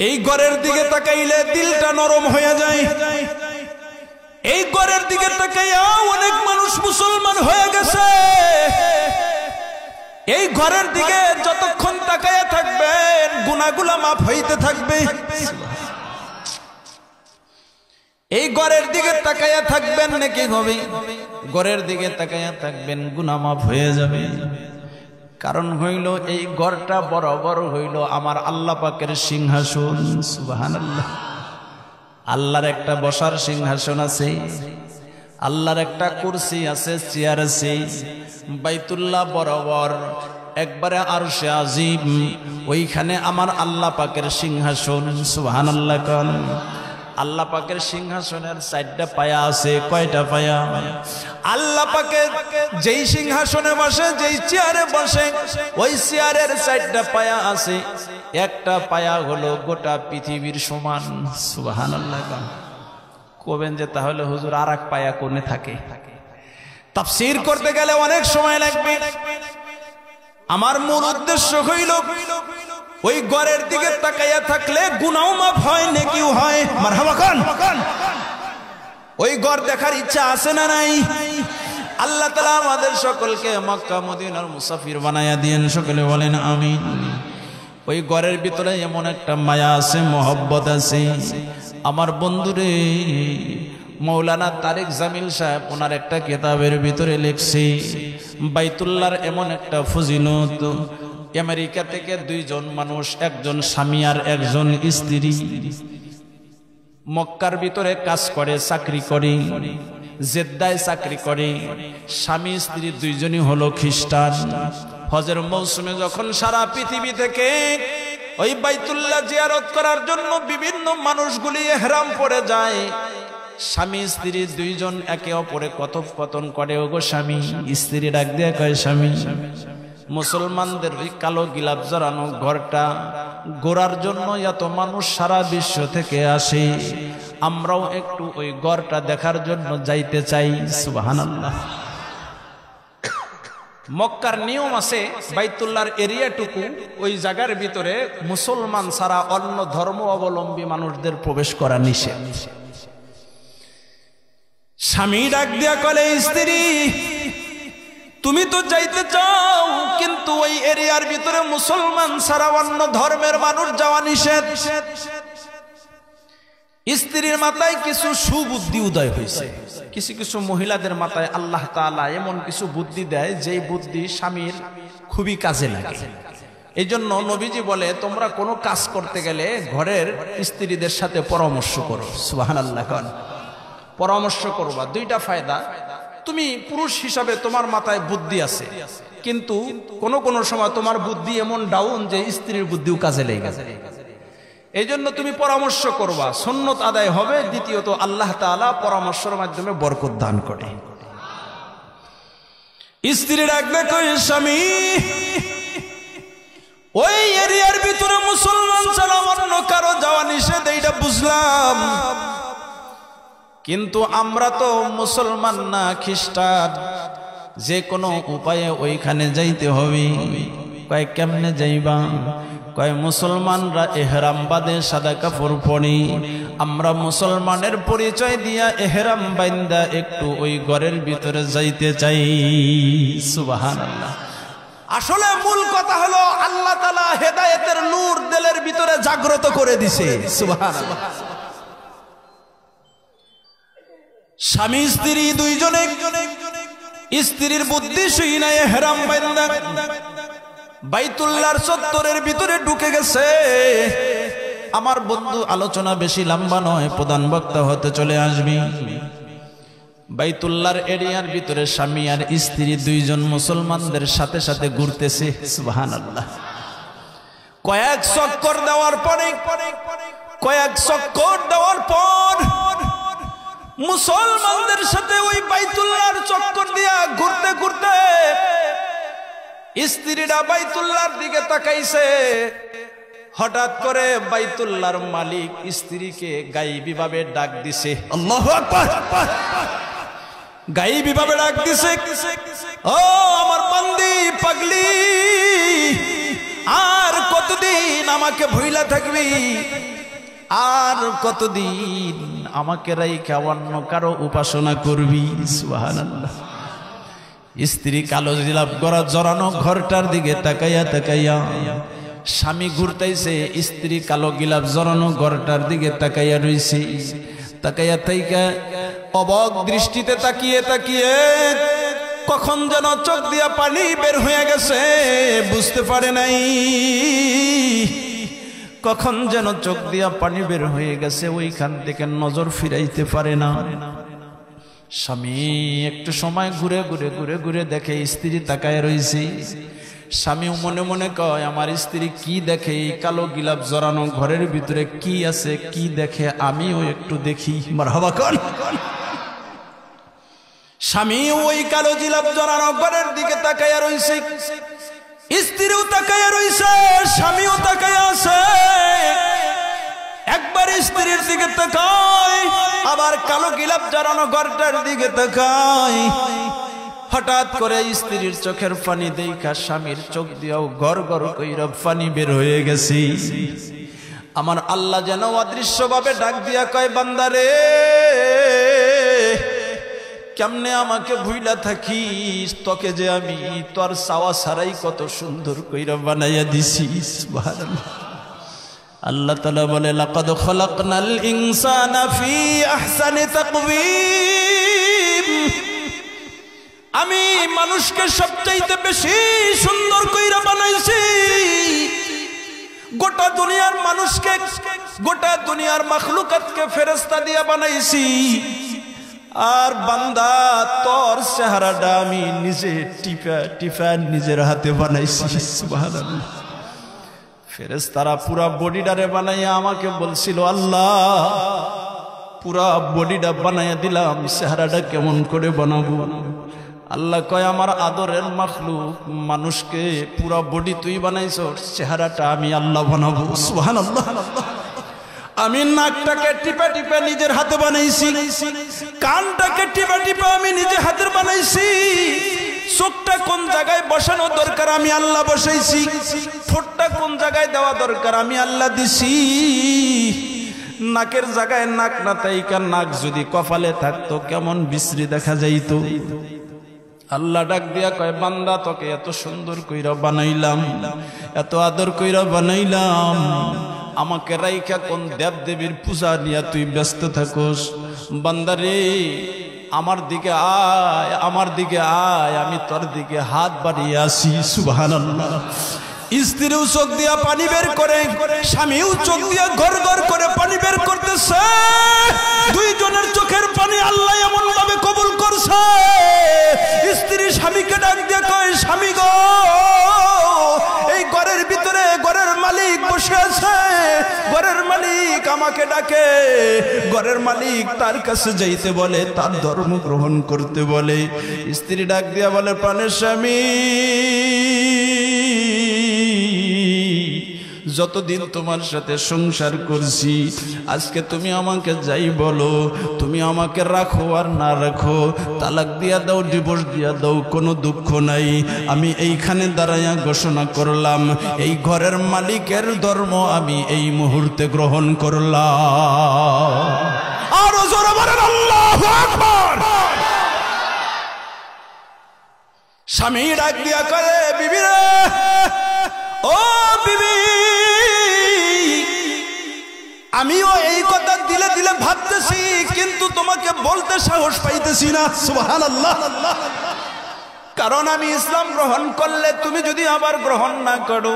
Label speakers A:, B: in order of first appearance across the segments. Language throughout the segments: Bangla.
A: এই ঘরের দিকে তাকাইলে দিলটা নরম হয়ে যায়। এই ঘরের দিকে তাকাইয়া অনেক মানুষ মুসলমান হয়ে গেছে। এই ঘরের দিকে যতক্ষণ তাকাইয়া থাকবেন গুনাহগুলো মাফ হইতে থাকবে। এই ঘরের দিকে তাকাইয়া থাকবেন নাকি হবে? ঘরের দিকে তাকাইয়া থাকবেন, গুনাহ মাফ হয়ে যাবে। কারণ হইল এই ঘরটা বরাবর হইল আমার আল্লাহ পাকের সিংহাসন। সুবহানাল্লাহ। আল্লাহর একটা বসার সিংহাসন আছে, আল্লাহর একটা কুরসি আছে, চেয়ার আছে। বাইতুল্লাহ বরাবর একবারে আরশে আজিম, ওইখানে আমার আল্লাহ পাকের সিংহাসন। সুবহানাল্লাহ। কোন আল্লাহ পাকের সিংহাসনের 4টা পায়া আছে। কয়টা পায়া? আল্লাহ পাকের যেই সিংহাসনে বসে, যেই চেয়ারে বসে, ওই চেয়ারের 4টা পায়া আছে। একটা পায়া হলো গোটা পৃথিবীর সমান। সুবহানাল্লাহ। কবেন যে তাহলে হুজুর আর এক পায়া কোনে থাকে? তাফসীর করতে গেলে অনেক সময় লাগবে। আমার মূল উদ্দেশ্য হইল ওই ঘরের দিকে তাকাইয়া থাকলে গুনাহ মাফ হয়, নেকিও হয়। মারহাবা খান। ওই ঘর দেখার ইচ্ছা আছে না নাই? আল্লাহ তাআলা আমাদের সকলকে মক্কা মদিনার মুসাফির বানায়া দিয়েন। সকলে বলেন আমিন। ওই ঘরের ভিতরে এমন একটা মায়া আছে, মহব্বত আছে। আমার বন্ধুরে মৌলানা তারেক জামিল সাহেব ওনার একটা কিতাবের ভিতরে লিখছে বাইতুল্লাহর এমন একটা ফজিলত। আমেরিকা থেকে 2 জন মানুষ, একজন স্বামী আর একজন স্ত্রী, মক্কার ভিতরে কাজ করে, চাকরি করে, জেদ্দায় চাকরি করে। স্বামী স্ত্রী 2 জনই হলো খ্রিস্টান। হজের মৌসুমে যখন সারা পৃথিবী থেকে ওই বাইতুল্লাহ জিয়ারত করার জন্য বিভিন্ন মানুষগুলি ইহরাম পরে যায়, স্বামী স্ত্রী 2 জন একে অপরে কথোপকথন করে। ওগো স্বামী, স্ত্রী ডাক দিয়ে কয় স্বামী, মুসলমানদের ওই কালো গিলাপ জড়ানো ঘরটা ঘোরার জন্য এত মানুষ সারা বিশ্ব থেকে আসে, আমরাও একটু ওই ঘরটা দেখার জন্য যাইতে চাই। সুবহানাল্লাহ। মক্কার নিয়ম আছে বাইতুল্লাহর এরিয়াটুকু ওই জায়গার ভিতরে মুসলমান ছাড়া অন্য ধর্ম অবলম্বী মানুষদের প্রবেশ করা নিষেধ। স্বামী ডাক দিয়া কলে স্ত্রী, তুমি তো যাইতে চাও, কিন্তু ওই এরিয়ার ভিতরে মুসলমান ছাড়া অন্য ধর্মের মানুষ যাওয়া নিষেধ। স্ত্রীর মাথায় কিছু সুবুদ্ধি উদয় হয়েছে। কিছু কিছু মহিলাদের মাথায় আল্লাহ তাআলা এমন কিছু বুদ্ধি দেয় যে বুদ্ধি স্বামীর খুবই কাজে লাগে। এই জন্য নবীজি বলে, তোমরা কোনো কাজ করতে গেলে ঘরের স্ত্রীদের সাথে পরামর্শ করো। সুবহানাল্লাহ। পরামর্শ করবা। 2টা ফায়দা। তুমি পুরুষ হিসাবে তোমার মাথায় বুদ্ধি আছে, কিন্তু কোন সময় তোমার বুদ্ধি এমন ডাউন যে স্ত্রীর বুদ্ধিও কাজে লেগে গেছে। এই জন্য তুমি পরামর্শ করবা, সুন্নত আদায় হবে। দ্বিতীয়ত আল্লাহ তাআলা পরামর্শের মাধ্যমে বরকত দান করে। স্ত্রী ডাকবে কই স্বামী, ওই এরিয়ার ভিতরে মুসলমান ছাড়া অন্য কারো যাওয়া নিষেধ, এইটা বুঝলাম, কিন্তু আমরা তো মুসলমান না, খ্রিস্টান। যে কোনো উপায়ে ওইখানে যাইতে হবে। কয় কেমনে যাইবা? কয় মুসলমানরা ইহরাম বাঁধে, সাদা কাপড় পরে। আমরা মুসলমানের পরিচয় দিয়া ইহরাম বাইন্দা একটু ওই ঘরের ভিতরে যাইতে চাই। সুবহানাল্লাহ। আসলে মূল কথা হলো আল্লাহ তাআলা হেদায়েতের নূর দিলের ভিতরে জাগ্রত করে দিছে। সুবহানাল্লাহ। স্বামী স্ত্রী 2 জনে, স্ত্রীর বুদ্ধি শুই না ইহরাম বাইন্দা বাইতুল্লাহর চত্বরের ভিতরে ঢুকে গেছে। আমার বন্ধু, আলোচনা বেশি লম্বা নয়, প্রধান বক্তা হতে চলে আসবি। বাইতুল্লাহর এরিয়ার ভিতরে স্বামী আর স্ত্রী 2 জন মুসলমানদের সাথে সাথে ঘুরতেছে। সুবহানাল্লাহ। কয়েক চক্কর দেওয়ার পর মুসলমানদের সাথে ওই বাইতুল্লাহর চক্কর দিয়া ঘুরতে ঘুরতে স্ত্রীরা বাইতুল্লাহর দিকে তাকাইছে। হঠাৎ করে বাইতুল্লাহর মালিক স্ত্রীকে গায়েবী ভাবে ডাক দিছে। আল্লাহু আকবার। গায়েবী ভাবে ডাক দিছে, ও আমার বান্দি পাগলি, আর কতদিন আমাকে ভুইলা থাকবি, আর কতদিন আমাকে রাইখা অন্য কারো উপাসনা করবি। সুবহানাল্লাহ। স্ত্রী কালো জিলাপ গড়া জড়ানো ঘরটার দিকে তাকাইয়া তাকাইয়া স্বামী ঘুরতাইছে, স্ত্রী কালো গিলাপ জড়ানো ঘরটার দিকে তাকাইয়া রইছে। তাকাইয়া তাইকা অবক দৃষ্টিতে তাকিয়ে তাকিয়ে কখন যেন চোখ দিয়া পানি বের হয়ে গেছে, বুঝতে পারে নাই। কখন যেন চোখ দিয়া পানি বের হয়ে গেছে, ওইখান থেকে নজর ফিরাইতে পারে না। স্বামী একটু সময় ঘুরে ঘুরে ঘুরে ঘুরে দেখে স্ত্রী তাকায় রইছে। স্বামীও মনে মনে কয় আমার স্ত্রী কি দেখে, এই কালো গিলাপ জড়ানো ঘরের ভিতরে কি আছে, কি দেখে আমিও একটু দেখি। মারহাবা কোন। স্বামী ওই কালো জিলাপ জড়ানো ঘরের দিকে তাকায়া রইছে, স্ত্রীও তাকায়া রইছে, স্বামীও তাকায়া আছে। একবার স্ত্রীর দিকে তাকায়, আবার কালো গিলাপ জড়ানো ঘরটার দিকে তাকায়। হঠাৎ করে স্ত্রীর চোখের পানি দেখা স্বামীর চোখ দিয়েও গড় গড় কইরা পানি বের হয়ে গেছে। আমার আল্লাহ যেন অদৃশ্যভাবে ডাক দিয়া কয়, বান্দারে কেমনে আমাকে ভুইলা থাকিস, তোকে যে আমি তোর চাওয়া ছাড়াই কত সুন্দর কইরা বানাইয়া দিছি। সুবহানাল্লাহ। আল্লাহ তাআলা বলে, লাকাদ খলাকনাল ইনসানা ফি আহসানি তাকওয়িম, আমি মানুষকে সবচাইতে বেশি সুন্দর কইরা বানাইছি। গোটা দুনিয়ার মানুষকে, গোটা দুনিয়ার মাখলুকাতকে ফেরেশতা দিয়া বানাইছি, আর বান্দা তোর চেহারাটা আমি নিজে টিপা টিপা নিজের হাতে বানাইছি। সুবহানাল্লাহ। ফেরেশতারা পুরা বডিটারে বানাইয়া আমাকে বলছিল, আল্লাহ পুরা বডিটা বানাইয়া দিলাম, চেহারাটা কেমন করে বানাবো? আল্লাহ কয়, আমার আদরের মাখলুক মানুষকে পুরা বডি তুই বানাইছ, চেহারাটা আমি আল্লাহ বানাবো। সুবহানাল্লাহ। আমি নাকটাকে টিপা টিপা নিজের হাতে বানাইছি, কানটাকে টিপা টিপা আমি নিজে হাতের বানাইছি, চোখটা কোন জায়গায় বসানো দরকার আমি আল্লাহ বসাইছি, ঠোঁটটা কোন জায়গায় দেওয়া দরকার আমি আল্লাহ দিছি। নাকের জায়গায় নাক না তাইকা নাক যদি কপালে থাকতো কেমন বিশ্রী দেখা যাইতো। আল্লাহ ডাক দিয়া কয়, বান্দা তোকে এত সুন্দর কইরা বানাইলাম, এত আদর কইরা বানাইলাম, আমাকে রাইখা কোন দেব দেবীর পূজা নিয়া তুই ব্যস্ত থাকোস? বান্দারে আমার দিকে আয়, আমার দিকে আয়, আমি তোর দিকে হাত বাড়িয়ে আসি। সুবহানাল্লাহ। স্ত্রীও চোখ দিয়া পানি বের করে, স্বামীও চোখ দিয়া ঘর ঘর করে পানি বের করতেছে। দুইজনের চোখের পানি আল্লাহ এমন ভাবে কবুল করছে। স্ত্রী স্বামীকে ডাক দিয়ে কয়, স্বামী গো, এই ঘরের ভিতরে ঘরের মালিক বসে আছে, ঘরের মালিক আমাকে ডাকে, ঘরের মালিক তার কাছে যাইতে বলে, তার ধর্ম গ্রহণ করতে বলে। স্ত্রী ডাক দিয়া বলে, প্রাণের স্বামী, যতদিন তোমার সাথে সংসার করছি, আজকে তুমি আমাকে যাই বলো, তুমি আমাকে রাখো আর না রাখো, তালাক দিয়া দাও, ডিভোর্স দিয়া দাও, কোনো দুঃখ নাই। আমি এইখানে দাঁড়াইয়া ঘোষণা করলাম, এই ঘরের মালিকের ধর্ম আমি এই মুহূর্তে গ্রহণ করলাম। আর জোরে বলেন আল্লাহু আকবার। স্বামী ডাক দিয়া কয়, বিবি রে, ও বিবি, আমিও এই কথা দিলে দিলে ভাবতেছি, কিন্তু তোমাকে বলতে সাহস পাইতেছি না। সুবহানাল্লাহ। কারণ আমি ইসলাম গ্রহণ করলে তুমি যদি আবার গ্রহণ না করো,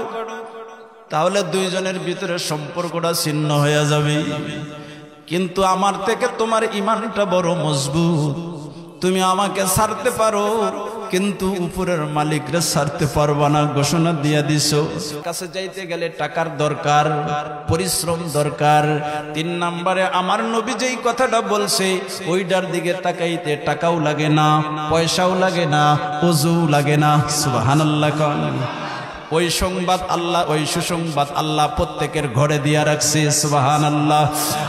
A: তাহলে দুইজনের ভিতরে সম্পর্কটা ছিন্ন হয়ে যাবে। কিন্তু আমার থেকে তোমার ঈমানটা বড় মজবুত, তুমি আমাকে ছাড়তে পারো, কিন্তু উপরের মালিকরা ছাড়তে পারবা না, ঘোষণা দিয়া দিছো। কাছে যাইতে গেলে টাকার দরকার, পরিশ্রম দরকার। 3 নম্বরে আমার নবী যেই কথাটা বলছে, ওইটার দিকে তাকাইতে টাকাও লাগে না, পয়সাও লাগে না, ওযুও লাগে না। সুবহানাল্লাহ। ওই সংবাদ আল্লাহ, ওই সুসংবাদ আল্লাহ প্রত্যেকের ঘরে দিয়া রাখছে। সুবহানাল্লাহ।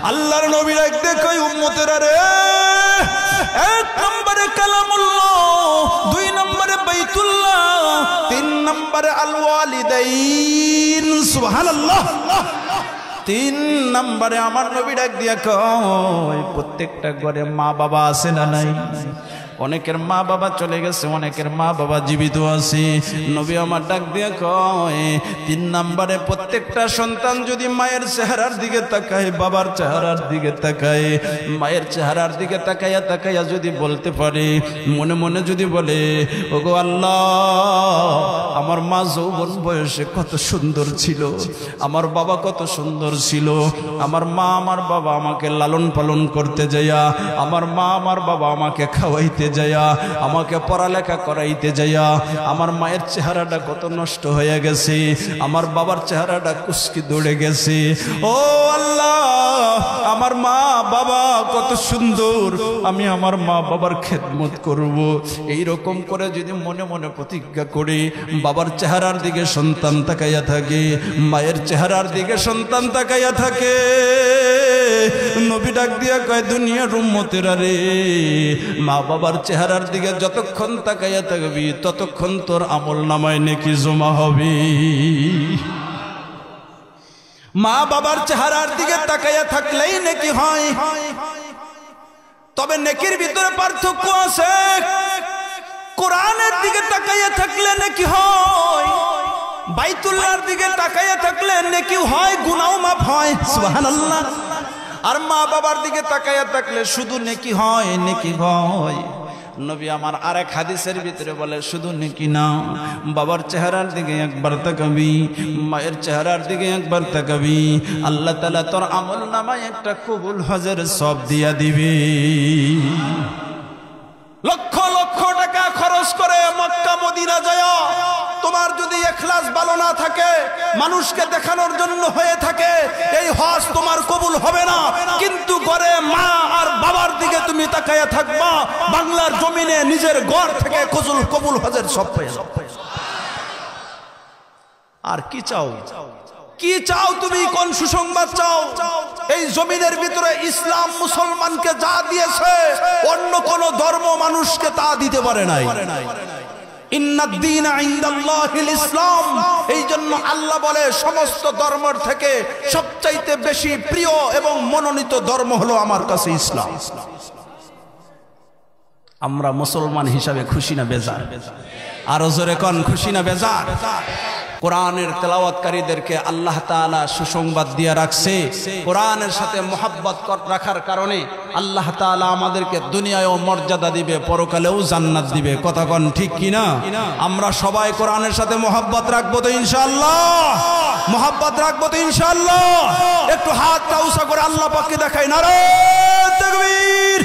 A: আল্লাহর নবী রাখতে কই উম্মতেরা রে, এক নম্বরে কালামুল্লাহ, দুই নম্বরে বাইতুল্লাহ, তিন নম্বরে আল ওয়ালিদাইন। সুবহানাল্লাহ। তিন নম্বরে আমার নবী ডাক দিয়া কয় প্রত্যেকটা ঘরে মা বাবা আছে না নাই? অনেকের মা বাবা চলে গেছে, অনেকের মা বাবা জীবিত আছে। নবী আমার ডাক দিয়া কয় তিন নম্বরে প্রত্যেকটা সন্তান যদি মায়ের চেহারার দিকে তাকায়, বাবার চেহারার দিকে তাকায়, মায়ের চেহারার দিকে তাকাইয়া তাকাইয়া যদি বলতে পারে, মনে মনে যদি বলে, ওগো আল্লাহ, আমার মা যৌবন বয়সে কত সুন্দর ছিল, আমার বাবা কত সুন্দর ছিল, আমার মা আমার বাবা আমাকে লালন পালন করতে যাইয়া, আমার মা আমার বাবা আমাকে খাওয়াইতে যাইয়া, আমাকে পড়ালেখা করাইতে যাইয়া আমার মায়ের চেহারাটা কত নষ্ট হয়ে গেছে, আমার বাবার চেহারাটা কুচকি দৌড়ে গেছে। ও আল্লাহ, আমার মা বাবা কত সুন্দর, আমি আমার মা বাবার খেদমত করব। এইরকম করে যদি মনে মনে প্রতিজ্ঞা করে বাবার চেহারার দিকে সন্তান তাকাইয়া থাকে, মায়ের চেহারার দিকে সন্তান তাকাইয়া থাকে, নবী ডাক দিয়া কয় দুনিয়ার উম্মতেরা রে, মা বাবার চেহারার দিকে যতক্ষণ তাকাইয়া থাকবি ততক্ষণ তোর আমল নামায় নেকি জমা হবে। মা বাবার চেহারার দিকে তাকাইয়া থাকলেই নেকি হয়, তবে নেকির ভিতরে পার্থক্য আছে। কোরআনের দিকে তাকাইয়া থাকলে নেকি হয়, বাইতুল্লাহর দিকে তাকাইয়া থাকলে নেকি হয়, গুনাহ মাফ হয়। সুবহানাল্লাহ। আর মা বাবার দিকে তাকাইয়া থাকলে শুধু নেকি হয়, নেকি হয়। নবী আমার আরেক হাদিসের ভিতরে বলে শুধু নেকি না, বাবার চেহারার দিকে একবার তাকাবি, মায়ের চেহারার দিকে একবার তাকাবি, আল্লাহ তাআলা তোর আমল নামায় একটা কবুল হজের সওয়াব দিয়া দিবে। লক্ষ লক্ষ টাকা খরচ করে মক্কা মদিনা যায়, তোমার যদি ইখলাস ভালো না থাকে, মানুষকে দেখানোর জন্য হয়ে থাকে, এই হজ তোমার কবুল হবে না। কিন্তু ঘরে মা আর বাবার দিকে তুমি তাকায়া থাকবা, বাংলার জমিনে নিজের ঘর থেকে কবুল হজের সব পেয়ে যাবে। আর কি চাও? কি চাও তুমি? কোন সুসংবাদ চাও? এই জমিনের ভিতরে ইসলাম মুসলমানকে যা দিয়েছে অন্য কোন ধর্ম মানুষকে তা দিতে পারে নাই। ইন্নাদ-দীনা ইনদাল্লাহিল ইসলাম। এই জন্য আল্লাহ বলে সমস্ত ধর্মের থেকে সবচাইতে বেশি প্রিয় এবং মনোনীত ধর্ম হলো আমার কাছে ইসলাম। আমরা মুসলমান হিসাবে খুশি না বেজার? আরো জোরে কোন খুশি না বেজার? কোরআনের তেলাওয়াতকারীদেরকে আল্লাহ তাআলা সুসংবাদ দিয়ে রাখছে। কোরআনের সাথে মোহাব্বত রাখার কারণে আল্লাহ তাআলা আমাদেরকে দুনিয়ায়ও মর্যাদা দিবে, পরকালেও জান্নাত দিবে। কথা কোন ঠিক কিনা? আমরা সবাই কোরআনের সাথে মোহাব্বত রাখবো তো ইনশাআল্লাহ? মোহাব্বত রাখবো তো ইনশাআল্লাহ? একটু হাতটা উঁচা করে আল্লাহ পাককে দেখাই। নারে তাকবীর,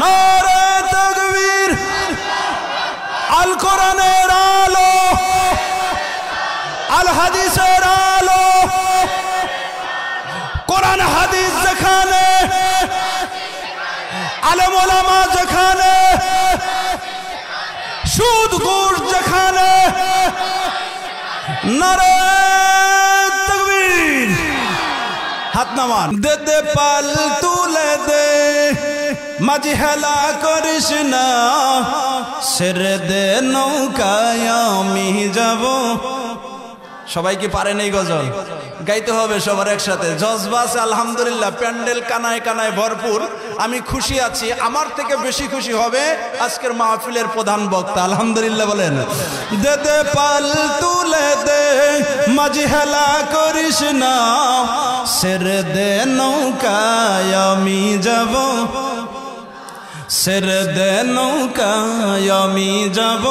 A: নারে তাকবীর। আল কোরআনের আলো, আল হাদিসের আলো, কোরআন হাদিস যেখানে, আলেম ওলামা যেখানে, সুদ ঘুষ যেখানে, নারে তাকবীর। হাত নামান। দে দে পাল তুলে দে, মাঝি হেলা করিস না, ছেড়ে দে নৌকায় আমি যাব। সবাই কি পারেন এই গজল? গাইতে হবে সবার একসাথে। জজবা আছে আলহামদুলিল্লাহ, প্যান্ডেল কানায় কানায় ভরপুর। আমি খুশি আছি, আমার থেকে বেশি খুশি হবে আজকের মাহফিলের প্রধান বক্তা। আলহামদুলিল্লাহ বলেন। দে দে পাল তুলে দে, মাঝি হেলা করিস না, ছেড়ে দে নৌকায় আমি যাব, ছেড়ে দে নৌকায় আমি যাব।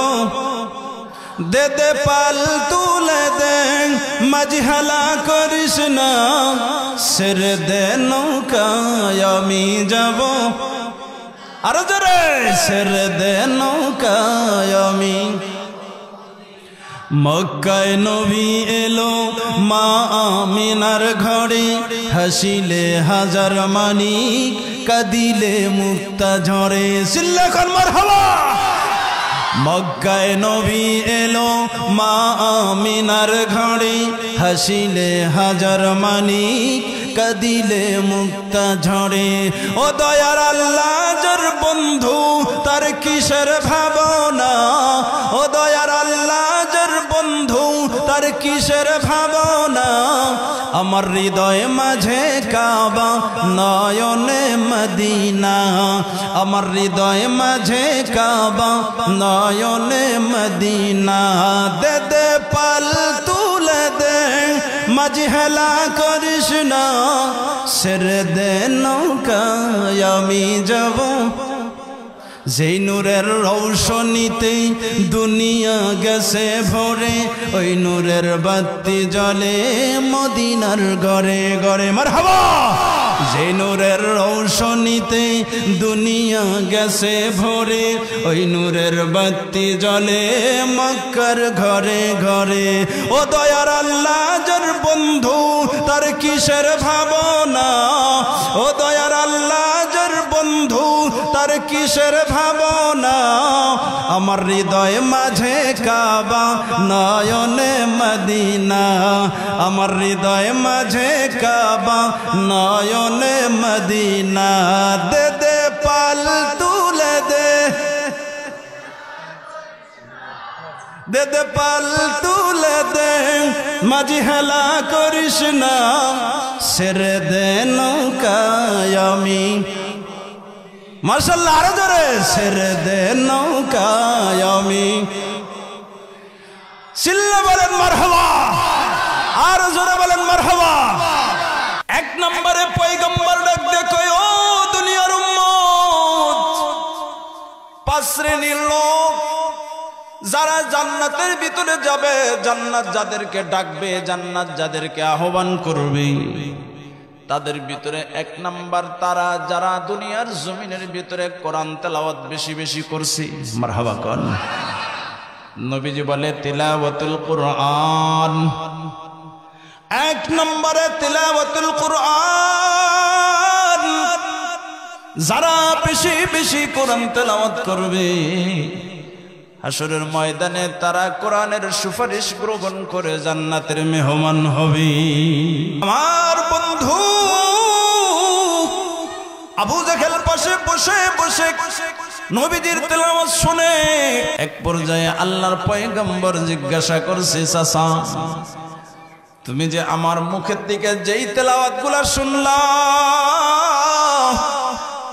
A: দে দে পাল তুলে দে, মাঝি হেলা করিস না, ছেড়ে দে নৌকায় আমি যাব। আরো জোরে, ছেড়ে দে নৌকায় আমি। মক্কায় নবী এলো মা আমিনার ঘরে, হাসিলে হাজার মানিক, কাঁদিলে মুক্তা ঝরে। চিল্লা কর মারহাবা। মক্কায় নবী এলো মা আমিনার ঘরে, হাসিলে হাজার মানিক কাঁদিলে মুক্তা ঝরে। ও দয়ার আল্লাহ যার বন্ধু তার কিসের ভাবনা, ও দয়ার আল্লাহ যার বন্ধু তার কিসের ভাবনা। আমার হৃদয় মাঝে কাবা নয়নে মদিনা, আমার হৃদয় মাঝে কাবা নয়নে মদিনা। দে দে পাল তুলে দে মাঝি হেলা করিস না, ছেড়ে দে নৌকায় আমি যাব। যেই নূরের রৌশনীতে দুনিয়া গেছে ভরে, ওই নূরের বাতি জ্বলে মদিনার ঘরে ঘরে। মারহাবা। যেই নূরের রৌশনীতে দুনিয়া গেছে ভরে, ওই নূরের বাতি জ্বলে মক্কার ঘরে ঘরে। ও দয়ার আল্লাহ যার বন্ধু তার কিসের ভাবনা, ও দয়ার আল্লাহ যার বন্ধু তার কিসের ভাবনা। আমার হৃদয় মাঝে কাবা নয়নে মদিনা, আমার হৃদয় মাঝে কাবা নয়নে মদিনা। দে দে পাল তুলে দে, দে দে পাল তুলে দে মাঝি হেলা করিস না, ছেড়ে দে নৌকায় আমি। মাশাআল্লাহ আরো জোরে। ছেড়ে দে নৌকায় আমি। চিল্লা বলেন মারহাবা, আরো জোরে বলেন মারহাবা। এক নম্বরে পয়গম্বর ডাক দেখো, ও দুনিয়ার উম্মত, পাঁচ শ্রেণীর লোক যারা জান্নাতের ভিতরে যাবে, জান্নাত যাদেরকে ডাকবে, জান্নাত যাদেরকে আহ্বান করবে, তাদের ভিতরে এক নাম্বার তারা যারা দুনিয়ার জমিনের ভিতরে কোরআন তেলাওয়াত বেশি বেশি করছে। মারহাবা কোন। নবীজি বলে তিলাওয়াতুল কুরআন, এক নম্বরে তিলাওয়াতুল কুরআন। যারা বেশি বেশি কোরআন তেলাওয়াত করবে, হাসরের ময়দানে তারা কোরআনের সুপারিশ গ্রহণ করে জান্নাতের মেহমান হবে। আমার বন্ধু আবু জাহেল পাশে বসে বসে নবীজির তেলাওয়াত শুনে এক পর্যায়ে আল্লাহর পয়গম্বর জিজ্ঞাসা করছে, চাচা তুমি যে আমার মুখের দিকে যেই তেলাওয়াতগুলা শুনলা,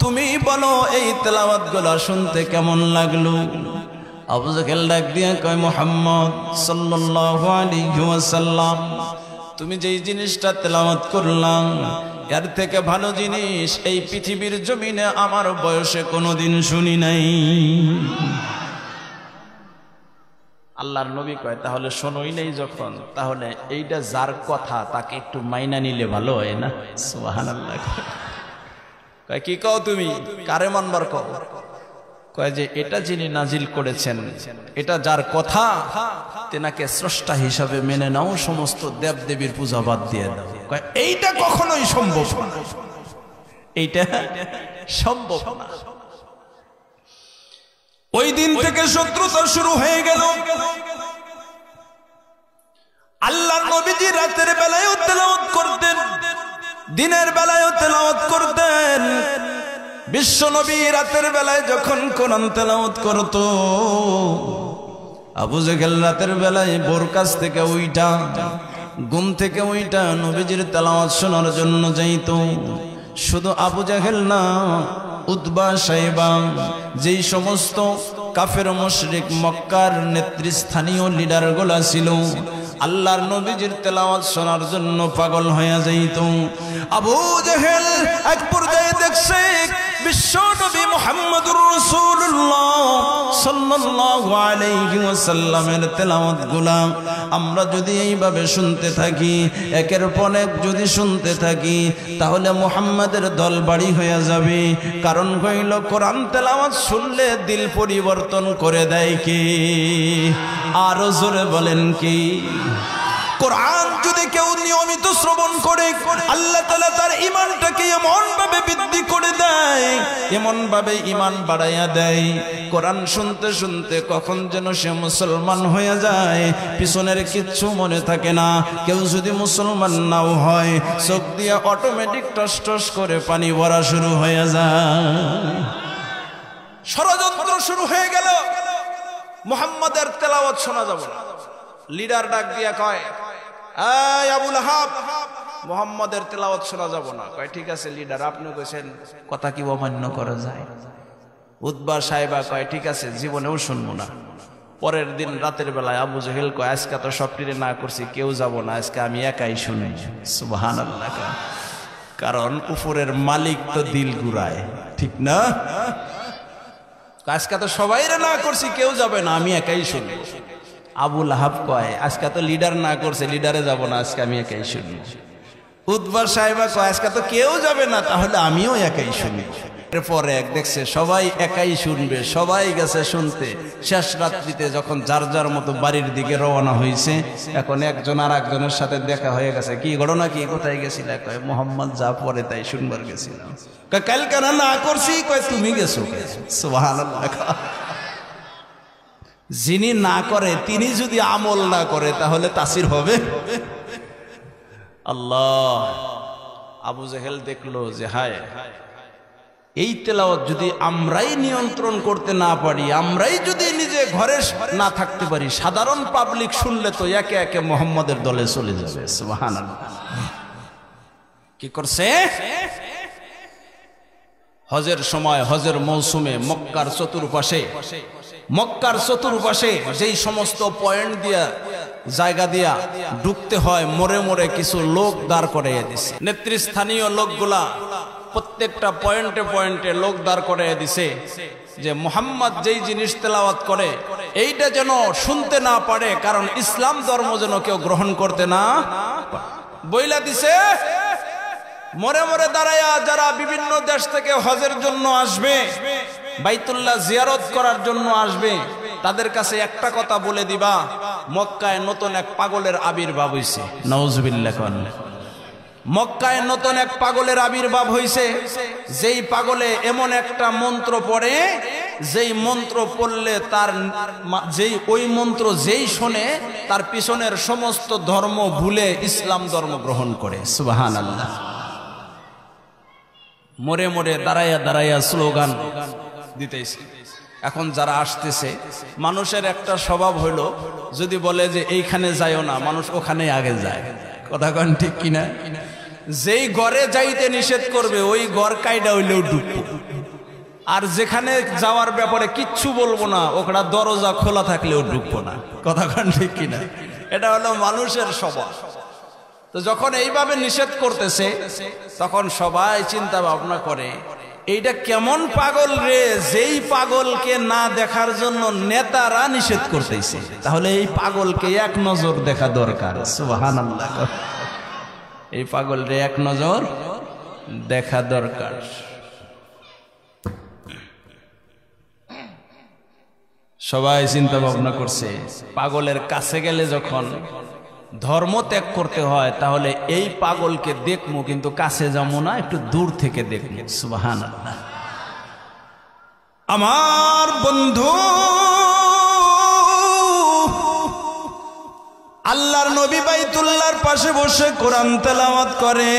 A: তুমি বলো এই তেলাওয়াতগুলা শুনতে কেমন লাগলো? আবু জাহেল ডাক দিয়ে কয়, মুহাম্মদ সাল্লাল্লাহু আলাইহি ওয়াসাল্লাম, তুমি যেই জিনিসটা তেলাওয়াত করলাম এর থেকে ভালো জিনিস এই পৃথিবীর জমিনে আমার বয়সে কোনোদিন শুনি নাই। আল্লাহর নবী কয়, তাহলে শোনোই নাই যখন, তাহলে এইটা যার কথা তাকে একটু মাইনা নিলে ভালো হয় না? সুবহানাল্লাহ। কয় কি কও তুমি, কারে মানবার কও? কয় যে এটা যিনি নাজিল করেছেন, এটা যার কথা, তেনাকে স্রষ্টা হিসাবে মেনে নাও, সমস্ত দেব দেবীর পূজা বাদ দিয়ে দাও। কয় এইটা কখনোই সম্ভব না, এইটা সম্ভব না। ওই দিন থেকে শত্রুতা শুরু হয়ে গেল। আল্লাহর নবীজি রাতের বেলায়ও তেলাওয়াত করতেন, দিনের বেলায়ও তেলাওয়াত করতেন। বিশ্ব নবী রাতের বেলায় যখন কোরআন তেলাওয়াত করত, আবু জাহেল রাতের বেলায় বোর কাছ থেকে উইটা, ঘুম থেকে উইটা নবীজির তেলাওয়াত শোনার জন্য যাইত। শুধু আবু জাহেল না, উতবা সাইবা, যেই সমস্ত কাফের মুশরিক মক্কার নেতৃস্থানীয় লিডারগুলা ছিল, আল্লাহর নবীজির তেলাওয়াত শোনার জন্য পাগল হয়ে যাইত। আবু জাহেল এক পর্যায়ে দেখছে বিশ্ব নবী মুহাম্মদুর রাসূলুল্লাহ সাল্লাল্লাহু আলাইহি ওয়াসাল্লামের তেলাওয়াতগুলা আমরা যদি এইভাবে শুনতে থাকি, একের পর এক যদি শুনতে থাকি, তাহলে মুহাম্মাদের দল বাড়ি হয়ে যাবে। কারণ হইল কোরআন তেলাওয়াত শুনলে দিল পরিবর্তন করে দেয় কি? আরো জোরে বলেন কি? কোরআন যদি কেউ নিয়মিত শ্রবণ করে আল্লাহ তাআলা তার ঈমানটাকে এমন ভাবে বৃদ্ধি করে দেয়, এমন ভাবে ঈমান বাড়াইয়া দেয়, কোরআন শুনতে শুনতে কখন যেন সে মুসলমান হয়ে যায়, পিছনের কিচ্ছু মনে থাকে না। কেউ যদি মুসলমান নাও হয়, চোখ দিয়ে অটোমেটিক টস টস করে পানি ভরা শুরু হয়ে যায়। ষড়যন্ত্র শুরু হয়ে গেল, মুহাম্মাদের তেলাওয়াত শোনা যাবে না। লিডার ডাক দিয়া কয়, এই আবুল আহাব, মুহাম্মাদের তেলাওয়াত শোনা যাব না। কয় ঠিক আছে লিডার, আপনি কইছেন কথা কি অমান্য করা যায়? উতবা সাহেবা কয় ঠিক আছে, জীবনেও শুনবো না। পরের দিন রাতের বেলায় আবু জেহেল কয় আজকে তো সবটিরে না করছি, কেউ যাব না, আজকে আমি একাই শুনি। সুবহানাল্লাহ। কারণ উপরের মালিক তো দিল ঘুরায়, ঠিক না? আজকে তো সবাইরে না করছি, কেউ যাবে না, আমি একাই শুনি। আবুল আহাব কয় আজকে তো লিডার না করছে, লিডারে যাব না, আজকে আমি একাই শুনি। উতবা সাহেবা কয় আজকে তো কেউ যাবে না, তাহলে আমিও একাই শুনি। এরপরে এক দেখছে সবাই একাই শুনবে, সবাই গেছে শুনতে। শেষ রাত্রিতে যখন যার যার মতো বাড়ির দিকে রওনা হয়েছে, এখন একজন আর একজনের সাথে দেখা হয়ে গেছে। কি ঘটনা, কি কোথায় গেছিল? কয় মুহাম্মদ যা পরে তাই শুনবার গেছিলাম। কয় কাল কেন না করছি? কয় তুমি গেছো। সুবহানাল্লাহ। যিনি না করে তিনি যদি আমল না করে তাহলে তাসির হবে? আল্লাহ। আবু জেহেল দেখলো যে হায়, এই তেলাওয়াত যদি আমরাই নিয়ন্ত্রণ করতে না পারি, আমরাই যদি নিজে ঘরে না থাকতে পারি, সাধারণ পাবলিক শুনলে তো একে একে মুহাম্মাদের দলে চলে যাবে। সুবহানাল্লাহ। কি করছে? হজের সময়, হজের মৌসুমে মক্কার চতুর্পাশে যেই সমস্ত পয়েন্ট দিয়া জায়গা দিয়া ঢুকতে হয়, মোড়ে মোড়ে কিছু লোক দাঁড় করাইয়া দিছে। নেতৃস্থানীয় লোকগুলা প্রত্যেকটা পয়েন্টে পয়েন্টে লোক দাঁড় করাইয়া দিছে যে মুহাম্মদ যেই জিনিস তেলাওয়াত করে এইটা যেন শুনতে না পারে, কারণ ইসলাম ধর্ম যেন কেউ গ্রহণ করতে না বইলা দিছে। মোড়ে মোড়ে দাঁড়াইয়া যারা বিভিন্ন দেশ থেকে হজের জন্য আসবে, বাইতুল্লাহ জিয়ারত করার জন্য আসবে, তাদের কাছে একটা কথা বলে দিবা, মক্কায় নতুন এক পাগলের আবির্ভাব হইছে। নাউজুবিল্লাহ। মক্কায় নতুন এক পাগলের আবির্ভাব হইছে, যেই পাগলে এমন একটা মন্ত্র পড়ে, যেই মন্ত্র পড়লে তার ওই মন্ত্র যেই শোনে তার পিছনের সমস্ত ধর্ম ভুলে ইসলাম ধর্ম গ্রহণ করে। সুবহানাল্লাহ। মোড়ে মোড়ে দাঁড়াইয়া দাঁড়াইয়া স্লোগান দিতেছে। এখন যারা আসতেছে, মানুষের একটা স্বভাব হইল, যদি বলে যে এইখানে যাইও না, মানুষ ওখানে আগে যায়। কথা কন ঠিক কিনা? যেই ঘরে যাইতে নিষেধ করবে ওই ঘর কাইডা হইলেও ঢুকবো, আর যেখানে যাওয়ার ব্যাপারে কিচ্ছু বলবো না, ওখানে দরজা খোলা থাকলেও ঢুকবো না। কথা কন ঠিক কিনা? এটা হলো মানুষের স্বভাব। তো যখন এইভাবে নিষেধ করতেছে, তখন সবাই চিন্তা ভাবনা করে এইটা কেমন পাগল রে, যেই পাগলকে না দেখার জন্য নেতারা নিষেধ করতেছে, তাহলে এই পাগলকে এক নজর দেখা দরকার। সুবহানাল্লাহ। এই পাগল রে এক নজর দেখা দরকার। সবাই চিন্তা ভাবনা করছে, পাগলের কাছে গেলে যখন ধর্ম ত্যাগ করতে হয়, তাহলে এই পাগলকে দেখবো, কিন্তু কাছে যাবো না, একটু দূর থেকে দেখবো। সুবহানাল্লাহ। আমার বন্ধু, আল্লাহর নবী বাইতুল্লাহর পাশে বসে কোরআন তেলাওয়াত করে।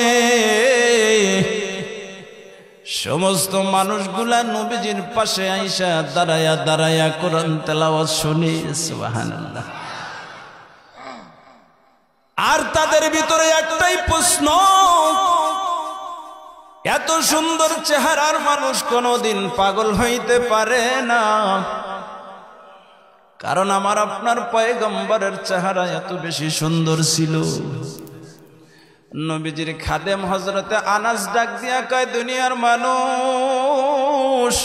A: সমস্ত মানুষগুলা নবীজির পাশে আইসা দাঁড়ায়া দাঁড়ায়া কোরআন তেলাওয়াত শুনে। সুবহানাল্লাহ। আর তাদের ভিতরে একটাই প্রশ্ন, এত সুন্দর চেহারার মানুষ কোনদিন পাগল হইতে পারে না, কারণ আমার আপনার পয়গম্বরের চেহারা এত বেশি সুন্দর ছিল। নবীজির খাদেম হযরতে আনাস ডাক দিয়া কয়, দুনিয়ার মানুষ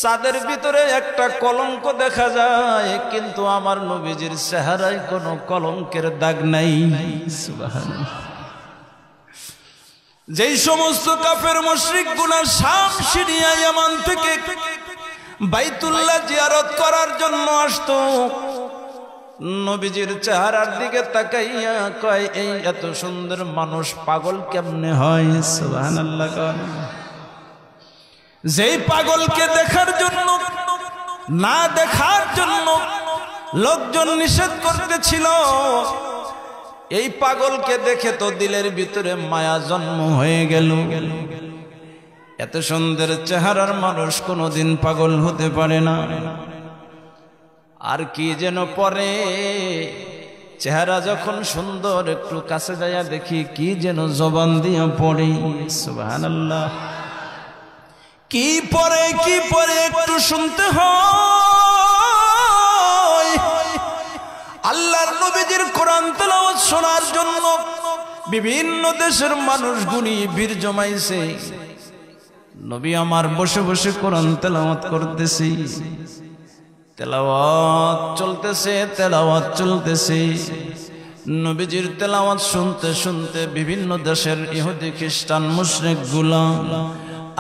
A: চাঁদের ভিতরে একটা কলঙ্ক দেখা যায়, কিন্তু আমার নবীজির চেহারায় কোনো কলঙ্কের দাগ নাই। সুবহানাল্লাহ। যেই সমস্ত কাফের মুশরিক গুলা শাম, সিরিয়া, ইয়ামান থেকে বাইতুল্লাহ জিয়ারত করার জন্য আসতো, নবীজির চেহারার দিকে তাকাইয়া কয় এই এত সুন্দর মানুষ পাগল কেমনে হয়? সুবহানাল্লাহ। যেই পাগলকে দেখার জন্য না দেখার জন্য লোকজন নিষেধ করতেছিল, এই পাগলকে দেখে তো দিলের ভিতরে মায়া জন্ম হয়ে গেল। এত সুন্দর চেহারার মানুষ কোনোদিন পাগল হতে পারে না। আর কি যেন পরে চেহারা যখন সুন্দর, একটু কাছে যাইয়া দেখি কি যেন জবান দিয়া পড়ে। সুবহানাল্লাহ। কি পরে একটু শুনতে হয়। আল্লাহর নবীজির কোরআন তেলাওয়াত শোনার জন্য বিভিন্ন দেশের মানুষগুলি ভিড় জমাইছে। নবী আমার বসে বসে কোরআন তেলাওয়াত করতেছি, তেলাওয়াত চলতেছে। নবীজির তেলাওয়াত শুনতে শুনতে বিভিন্ন দেশের ইহুদি খ্রিস্টান মুশরিক গুলা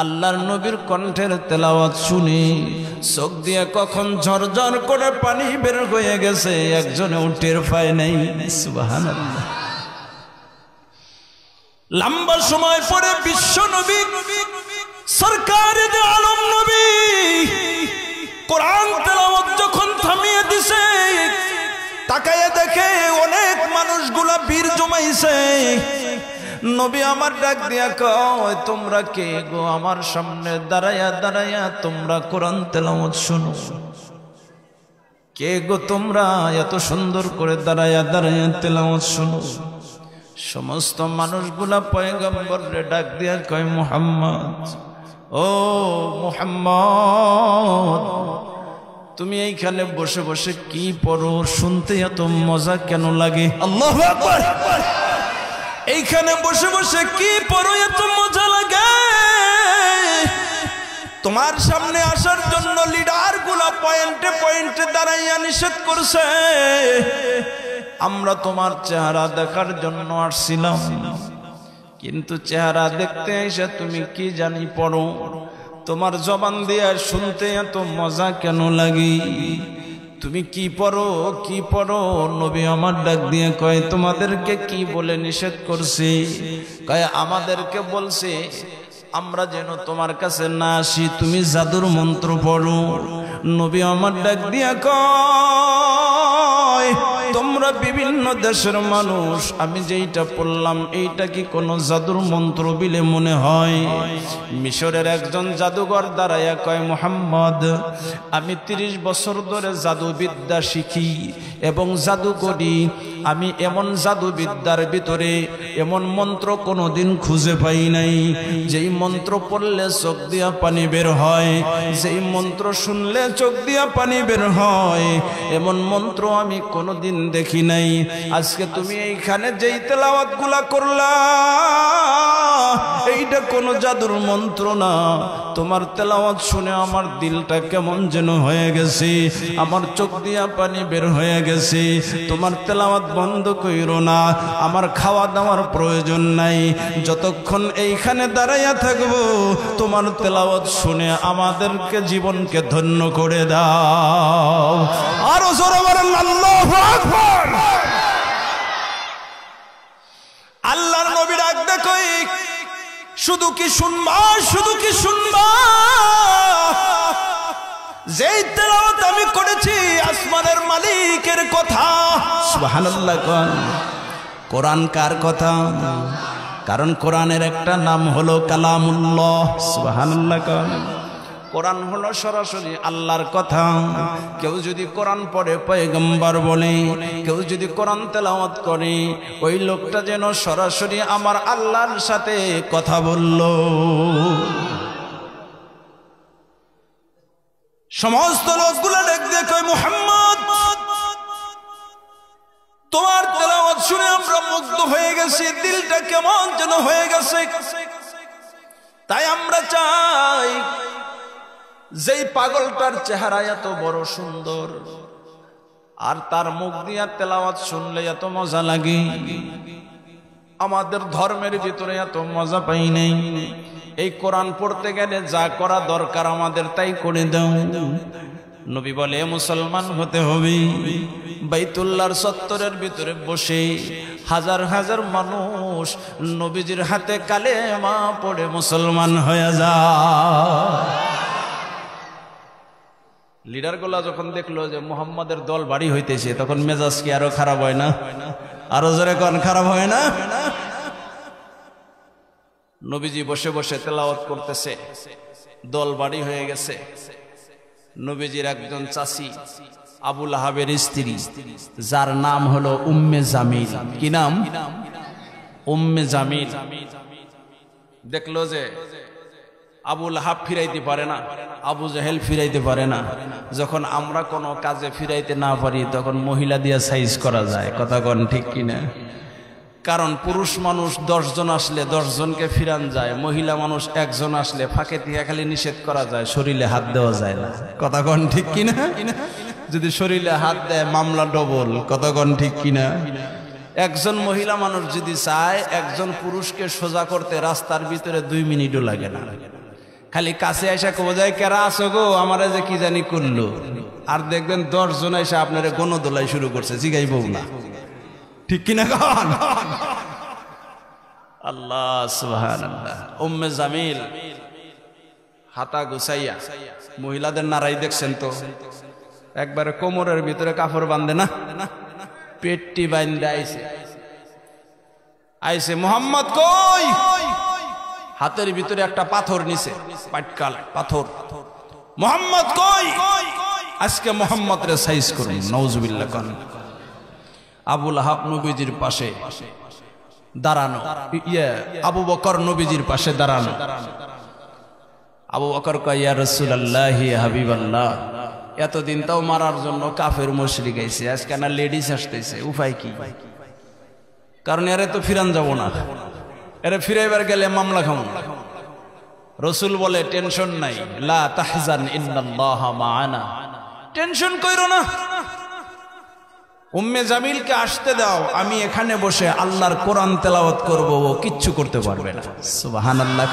A: আল্লাহর নবীর কণ্ঠের তেলাওয়াত শুনি চোখ দিয়ে কখন ঝরঝর করে পানি বের হয়ে গেছে, একজনে টের পায় নাই। সুবহানাল্লাহ। লম্বা সময় পরে বিশ্ব নবী সরকারে দে আলম নবী কোরআন তেলাওয়াত যখন থামিয়ে দিছে, তাকায়ে দেখে অনেক মানুষগুলা ভিড় জমাইছে। নবী আমার ডাক দিয়া কয় তোমরা কে গো? আমার সামনে দাঁড়ায়া দাঁড়ায়া তোমরা কোরআন তেলাওয়াত শোনো। কে গো তোমরা এত সুন্দর করে দাঁড়ায়া দাঁড়ায়া তেলাওয়াত শোনো? সমস্ত মানুষগুলা পয়গম্বরে ডাক দিয়া কয় মুহাম্মদ, ও মুহাম্মদ, তুমি এইখানে বসে বসে কি পড়ো? শুনতে এত মজা কেন লাগে? আল্লাহু আকবার। এইখানে বসে বসে কি পড়ো এত মজা লাগে? তোমার সামনে আসার জন্য লিডার গুলা পয়েন্টে পয়েন্টে দাঁড়াইয়া নিষেধ করছে। আমরা তোমার চেহারা দেখার জন্য আসছিলাম, কিন্তু চেহারা দেখতে এসে তুমি কি জানি পড়ো। তোমার জবান দিয়ে শুনতে এত মজা কেন লাগে? তুমি কি পড়ো? নবী আমার ডাক দিয়ে কয় তোমাদেরকে কি বলে নিষেধ করছি? কয় আমাদেরকে বলছে আমরা যেন তোমার কাছে না আসি, তুমি জাদুর মন্ত্র পড়ো। নবী আমার ডাক দিয়া কয় তোমরা বিভিন্ন দেশের মানুষ, আমি যেইটা পড়লাম এইটা কি কোনো জাদুর মন্ত্র বিলে মনে হয়? মিশরের একজন জাদুঘর দাঁড়াইয়া কয় মুহাম্মদ, আমি 30 বছর ধরে জাদুবিদ্যা শিখি এবং জাদু করি। আমি এমন জাদুবিদ্যার ভিতরে এমন মন্ত্র কোনোদিন খুঁজে পাই নাই যেই মন্ত্র পড়লে চোখ দিয়া পানি বের হয়, যেই মন্ত্র শুনলে চোখ দিয়া পানি বের হয়, এমন মন্ত্র আমি কোনোদিন দেখি নাই। আজকে তুমি এইখানে যেই তেলাওয়াত গুলা করলা, এইটা কোনো জাদুর মন্ত্র না। তোমার তেলাওয়াত শুনে আমার দিলটা কেমন যেন হয়ে গেছে, আমার চোখ দিয়া পানি বের হয়ে গেছে। তোমার তেলাওয়াত বন্ধ কইরো না, আমার খাওয়া দাওয়ার প্রয়োজন নাই। যতক্ষণ এইখানে দাঁড়াইয়া থাকবো তোমার তেলাওয়াত শুনে আমাদেরকে জীবনকে ধন্য করে দাও। আরো জোরে বলেন আল্লাহু আকবার। আল্লাহর নবী ডাক দেখো, শুধু কি শুনবা? যেই তেলাওয়াত আমি করেছি আসমানের মালিকের কথা। সুবহানাল্লাহ। কোরআন কার কথা? কারণ কোরআনের একটা নাম হলো কালামুল্লাহ। সুবহানাল্লাহ। কোরআন হলো সরাসরি আল্লাহর কথা। কেউ যদি কোরআন পড়ে পয়গম্বর বলে, কেউ যদি কোরআন তেলাওয়াত করে, ওই লোকটা যেন সরাসরি আমার আল্লাহর সাথে কথা বলল। সমস্ত লোকগুলো দেখে মুহাম্মদ, তোমার তেলাওয়াত শুনে আমরা মুগ্ধ হয়ে গেছি, দিলটা কেমন যেন হয়ে গেছে। তাই আমরা চাই যেই পাগলটার চেহারা এত বড় সুন্দর আর তার মুখ দিয়া তেলাওয়াত শুনলে এত মজা লাগে, আমাদের ধর্মের ভিতরে এত মজা পাই নাই। এই কোরআন পড়তে গেলে যা করা দরকার আমাদের তাই করে দাও। নবী বলে মুসলমান হতে হবে, বাইতুল্লাহর চত্বরের ভিতরে বসে হাজার হাজার মানুষ নবীজির হাতে কালেমা পড়ে মুসলমান হয়ে যায়। লিডারগুলা যখন দেখলো যে মুহাম্মাদের দল বাড়ি হইতেছে, তখন মেজাজ কি আরো খারাপ হয় না? আরো জোরে কোন খারাপ হয় না? নবীজি বসে বসে তেলাওয়াত করতেছে, দল বাড়ি হয়ে গেছে। নবীজির একজন চাচি আবু লাহাবের স্ত্রী, যার নাম হলো উম্মে জামিল। কি নাম? উম্মে জামিল। দেখলো যে আবু লাহাব ফিরাইতে পারে না, আবু জাহেল ফিরাইতে পারে না। যখন আমরা কোনো কাজে ফিরাইতে না পারি, তখন মহিলা দিয়া সাইজ করা যায়। কথা কোন ঠিক কিনা? কারণ পুরুষ মানুষ 10 জন আসলে 10 জনকে ফিরান যায়, মহিলা মানুষ 1 জন আসলে ফাঁকে থেকে খালি নিষেধ করা যায়, শরীরে হাত দেওয়া যায় না। কথা কোন ঠিক কিনা? যদি শরীরে হাত দেয় মামলা ডবল। কথা কোন ঠিক কিনা? একজন মহিলা মানুষ যদি চায় একজন পুরুষকে সোজা করতে, রাস্তার ভিতরে 2 মিনিটও লাগে না। খালি কাছে এসে কব যায়, কেরা আছো গো, আমারে যে কি জানি করলো। আর দেখবেন 10 জন এসে আপনার গণদোলাই শুরু করছে, জিগাইব না। ঠিক কিনা? আল্লাহ সুবহানাল্লাহ। উম্মে জামিল হাতা গুছাইয়া, মহিলাদের নারাই দেখছেন তো, একবারে কোমরের ভিতরে কাপড় বাঁধে না, পেটটি বাঁধে আইছে মুহাম্মদ কই? হাতের ভিতরে একটা পাথর নিছে, পাটকাল পাথর। মুহাম্মদ কই? আজকে মুহাম্মদ রে সাইজ করুন। নাউজুবিল্লাহ। কোন আবু লাহাব নবীজির পাশে দাঁড়ানো, আবু বকর নবীজির পাশে দাঁড়ানো। আবু বকর কয়, ইয়া রাসূলুল্লাহ, ইয়া হাবিবাল্লাহ, এতদিন তাও মারার জন্য কাফের মুশরিক আইছে, আজকে না লেডিস আসতেছে, উপায় কি? কারণ এরে তো ফিরান যাব না, এরে ফিরাইবার গেলে মামলা খামু। রাসূল বলে, টেনশন নাই, লা তাহজান ইন্নাল্লাহা মাআনা, টেনশন কইরো না। উম্মে জামিলকে আসতে দাও, আমি এখানে বসে আল্লাহর কোরআন তেলাওয়াত করব, ও কিচ্ছু করতে পারবে না। সুবহানাল্লাহ।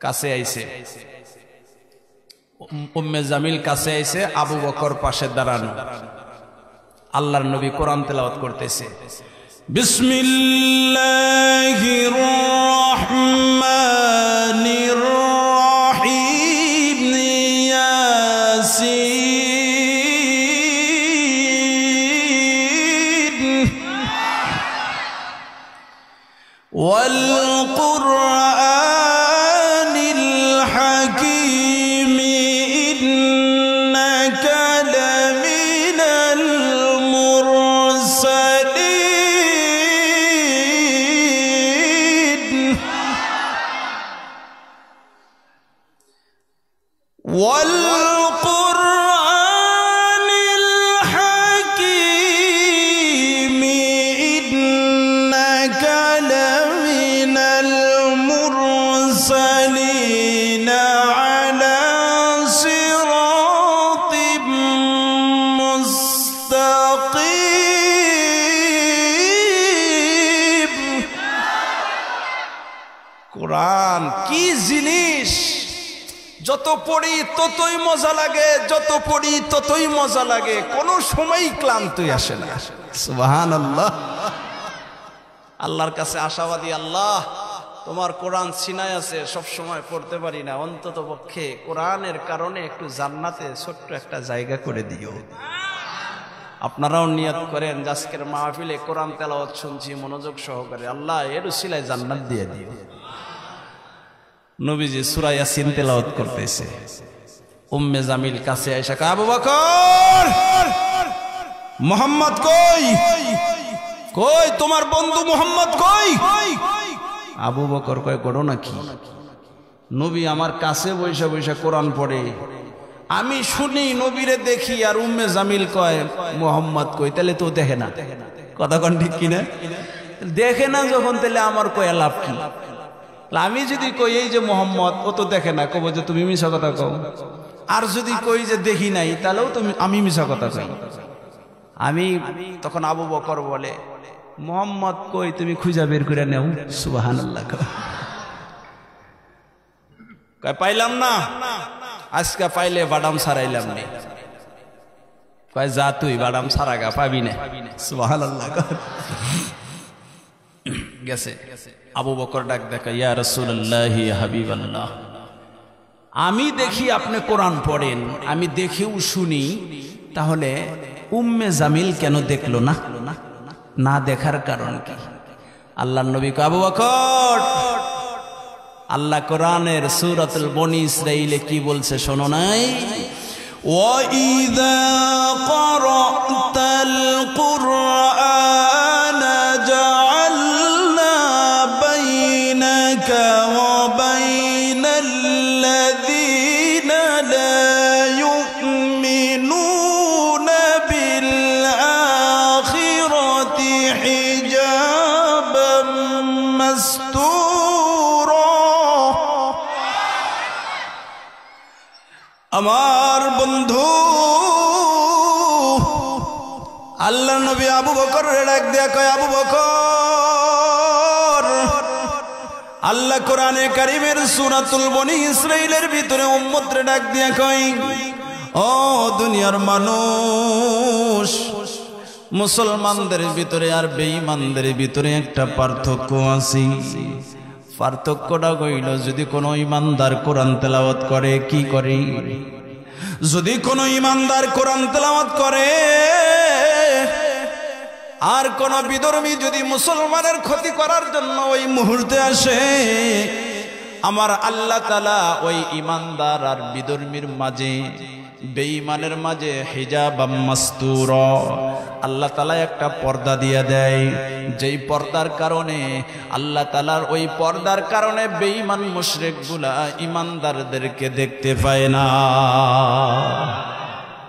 A: কাছে আইছে উম্মে জামিল, কাছে আইছে, আবু বকর পাশে দাঁড়ানো। আল্লাহর নবী কোরআন তেলাওয়াত করতেছে, বিসমিল্লাহির রহমানির রহিম, ইয়াসিন ওয়াল কুরআনিল হাকীম, ইন্নাকা লামিনাল মুরসালিন ওয়াল কুরআনিল হাকীম, ইন্নাকা লামিনাল মুরসালিন আলা সিরাতিম মুস্তাকিম। কোরআন কি জিনিস! যত পড়ি ততই মজা লাগে, যত পড়ি ততই মজা লাগে, কোনো সময় ক্লান্তি আসে না। সুবহানাল্লাহ। আল্লাহর কাছে আশাবাদী, আল্লাহ তোমার কোরআন সিনায় আছে, সব সময় পড়তে পারি না, অন্তত পক্ষে কোরআনের কারণে একটু জান্নাতে ছোট্ট একটা জায়গা করে দিও। আপনারাও নিয়ত করেন, আজকের মাহফিলে কোরআন তেলাওয়াত শুনছি মনোযোগ সহকারে, আল্লাহ এর উসিলায় জান্নাত দিয়ে দিও। নবীজি সূরা ইয়াসিন তেলাওয়াত করতেছে, উম্মে জামিল কাছে আয়েশা কয়, আবু বকর, মুহাম্মদ কই? কই তোমার বন্ধু মুহাম্মদ কই? আবু বকর কয়, ঘটনা কি? নবী আমার কাছে বৈশা বৈশা কোরআন পড়ে, আমি শুনি, নবীরে দেখি, আর উম্মে জামিল কয় মুহাম্মদ কই? তাহলে তো দেখে না। কথা কোন ঠিক কিনা? দেখে না যখন, তাহলে আমার কয় লাভ কি? আমি যদি কই এই যে মোহাম্মদ, ও তো দেখে না, কব যে তুমি মিছা কথা কও। আর যদি কই যে দেখি নাই, তাহলেও তুমি আমি মিছা কথা কই। আমি তখন আবু বকর বলে, মোহাম্মদ কই তুমি খুঁজা বের করে নেও। সুবহানাল্লাহ। কয় পাইলাম না, আজকে পাইলে বাদাম ছাড়াইলাম নি। কয় যা তুই বাদাম সারাগা পাবি না। সুবহানাল্লাহ। গেছে। আবু বকর ডাক দেখা, ইয়া রাসূলুল্লাহ ইয়া হাবিবাল্লাহ, আমি দেখি আপনি কোরআন পড়েন, আমি দেখেও শুনি, তাহলে উম্মে জামিল কেন দেখলো না? না দেখার কারণ কি? আল্লাহর নবী কয়, আবু বকর, আল্লাহ কোরআনের সূরাতুল বনী ইসরাঈলে কি বলছে শোনো নাই? وَإِذَا قَرَأْتَ الْقُرْآنَ جَعَلْنَا بَيْنَكَ وَبَيْنَ الَّذِينَ لَا يُؤْمِنُونَ بِالْآخِرَةِ حِجَابًا مَسْتُورًا। আমার বন্ধু আল্লাহ নবী আবু বকর ডাক দিয়া কয়, আবু বকর, আল্লাহ কোরআনে কারীমের সূরাতুল বনী ইসরাঈলের ভিতরে উম্মতরে ডাক দিয়া কয়, ও দুনিয়ার মানুষ, মুসলমানদের ভিতরে আর বেঈমানদের ভিতরে একটা পার্থক্য আছে। পার্থক্যটা হইল, যদি কোনো ইমানদার কোরআন তেলাওয়াত করে, কি করে? যদি কোনো ইমানদার কোরআন তেলাওয়াত করে আর কোন বিধর্মী যদি মুসলমানের ক্ষতি করার জন্য ওই মুহূর্তে আসে, আমার আল্লাহ তাআলা ওই ইমানদার আর বিধর্মীর মাঝে, বেঈমানের মাঝে হিজাবাম মাসতুরা, আল্লাহ তাআলা একটা পর্দা দিয়ে দেয়, যেই পর্দার কারণে আল্লাহ তাআলার ওই পর্দার কারণে বেঈমান মুশরিকগুলা ইমানদারদেরকে দেখতে পায় না।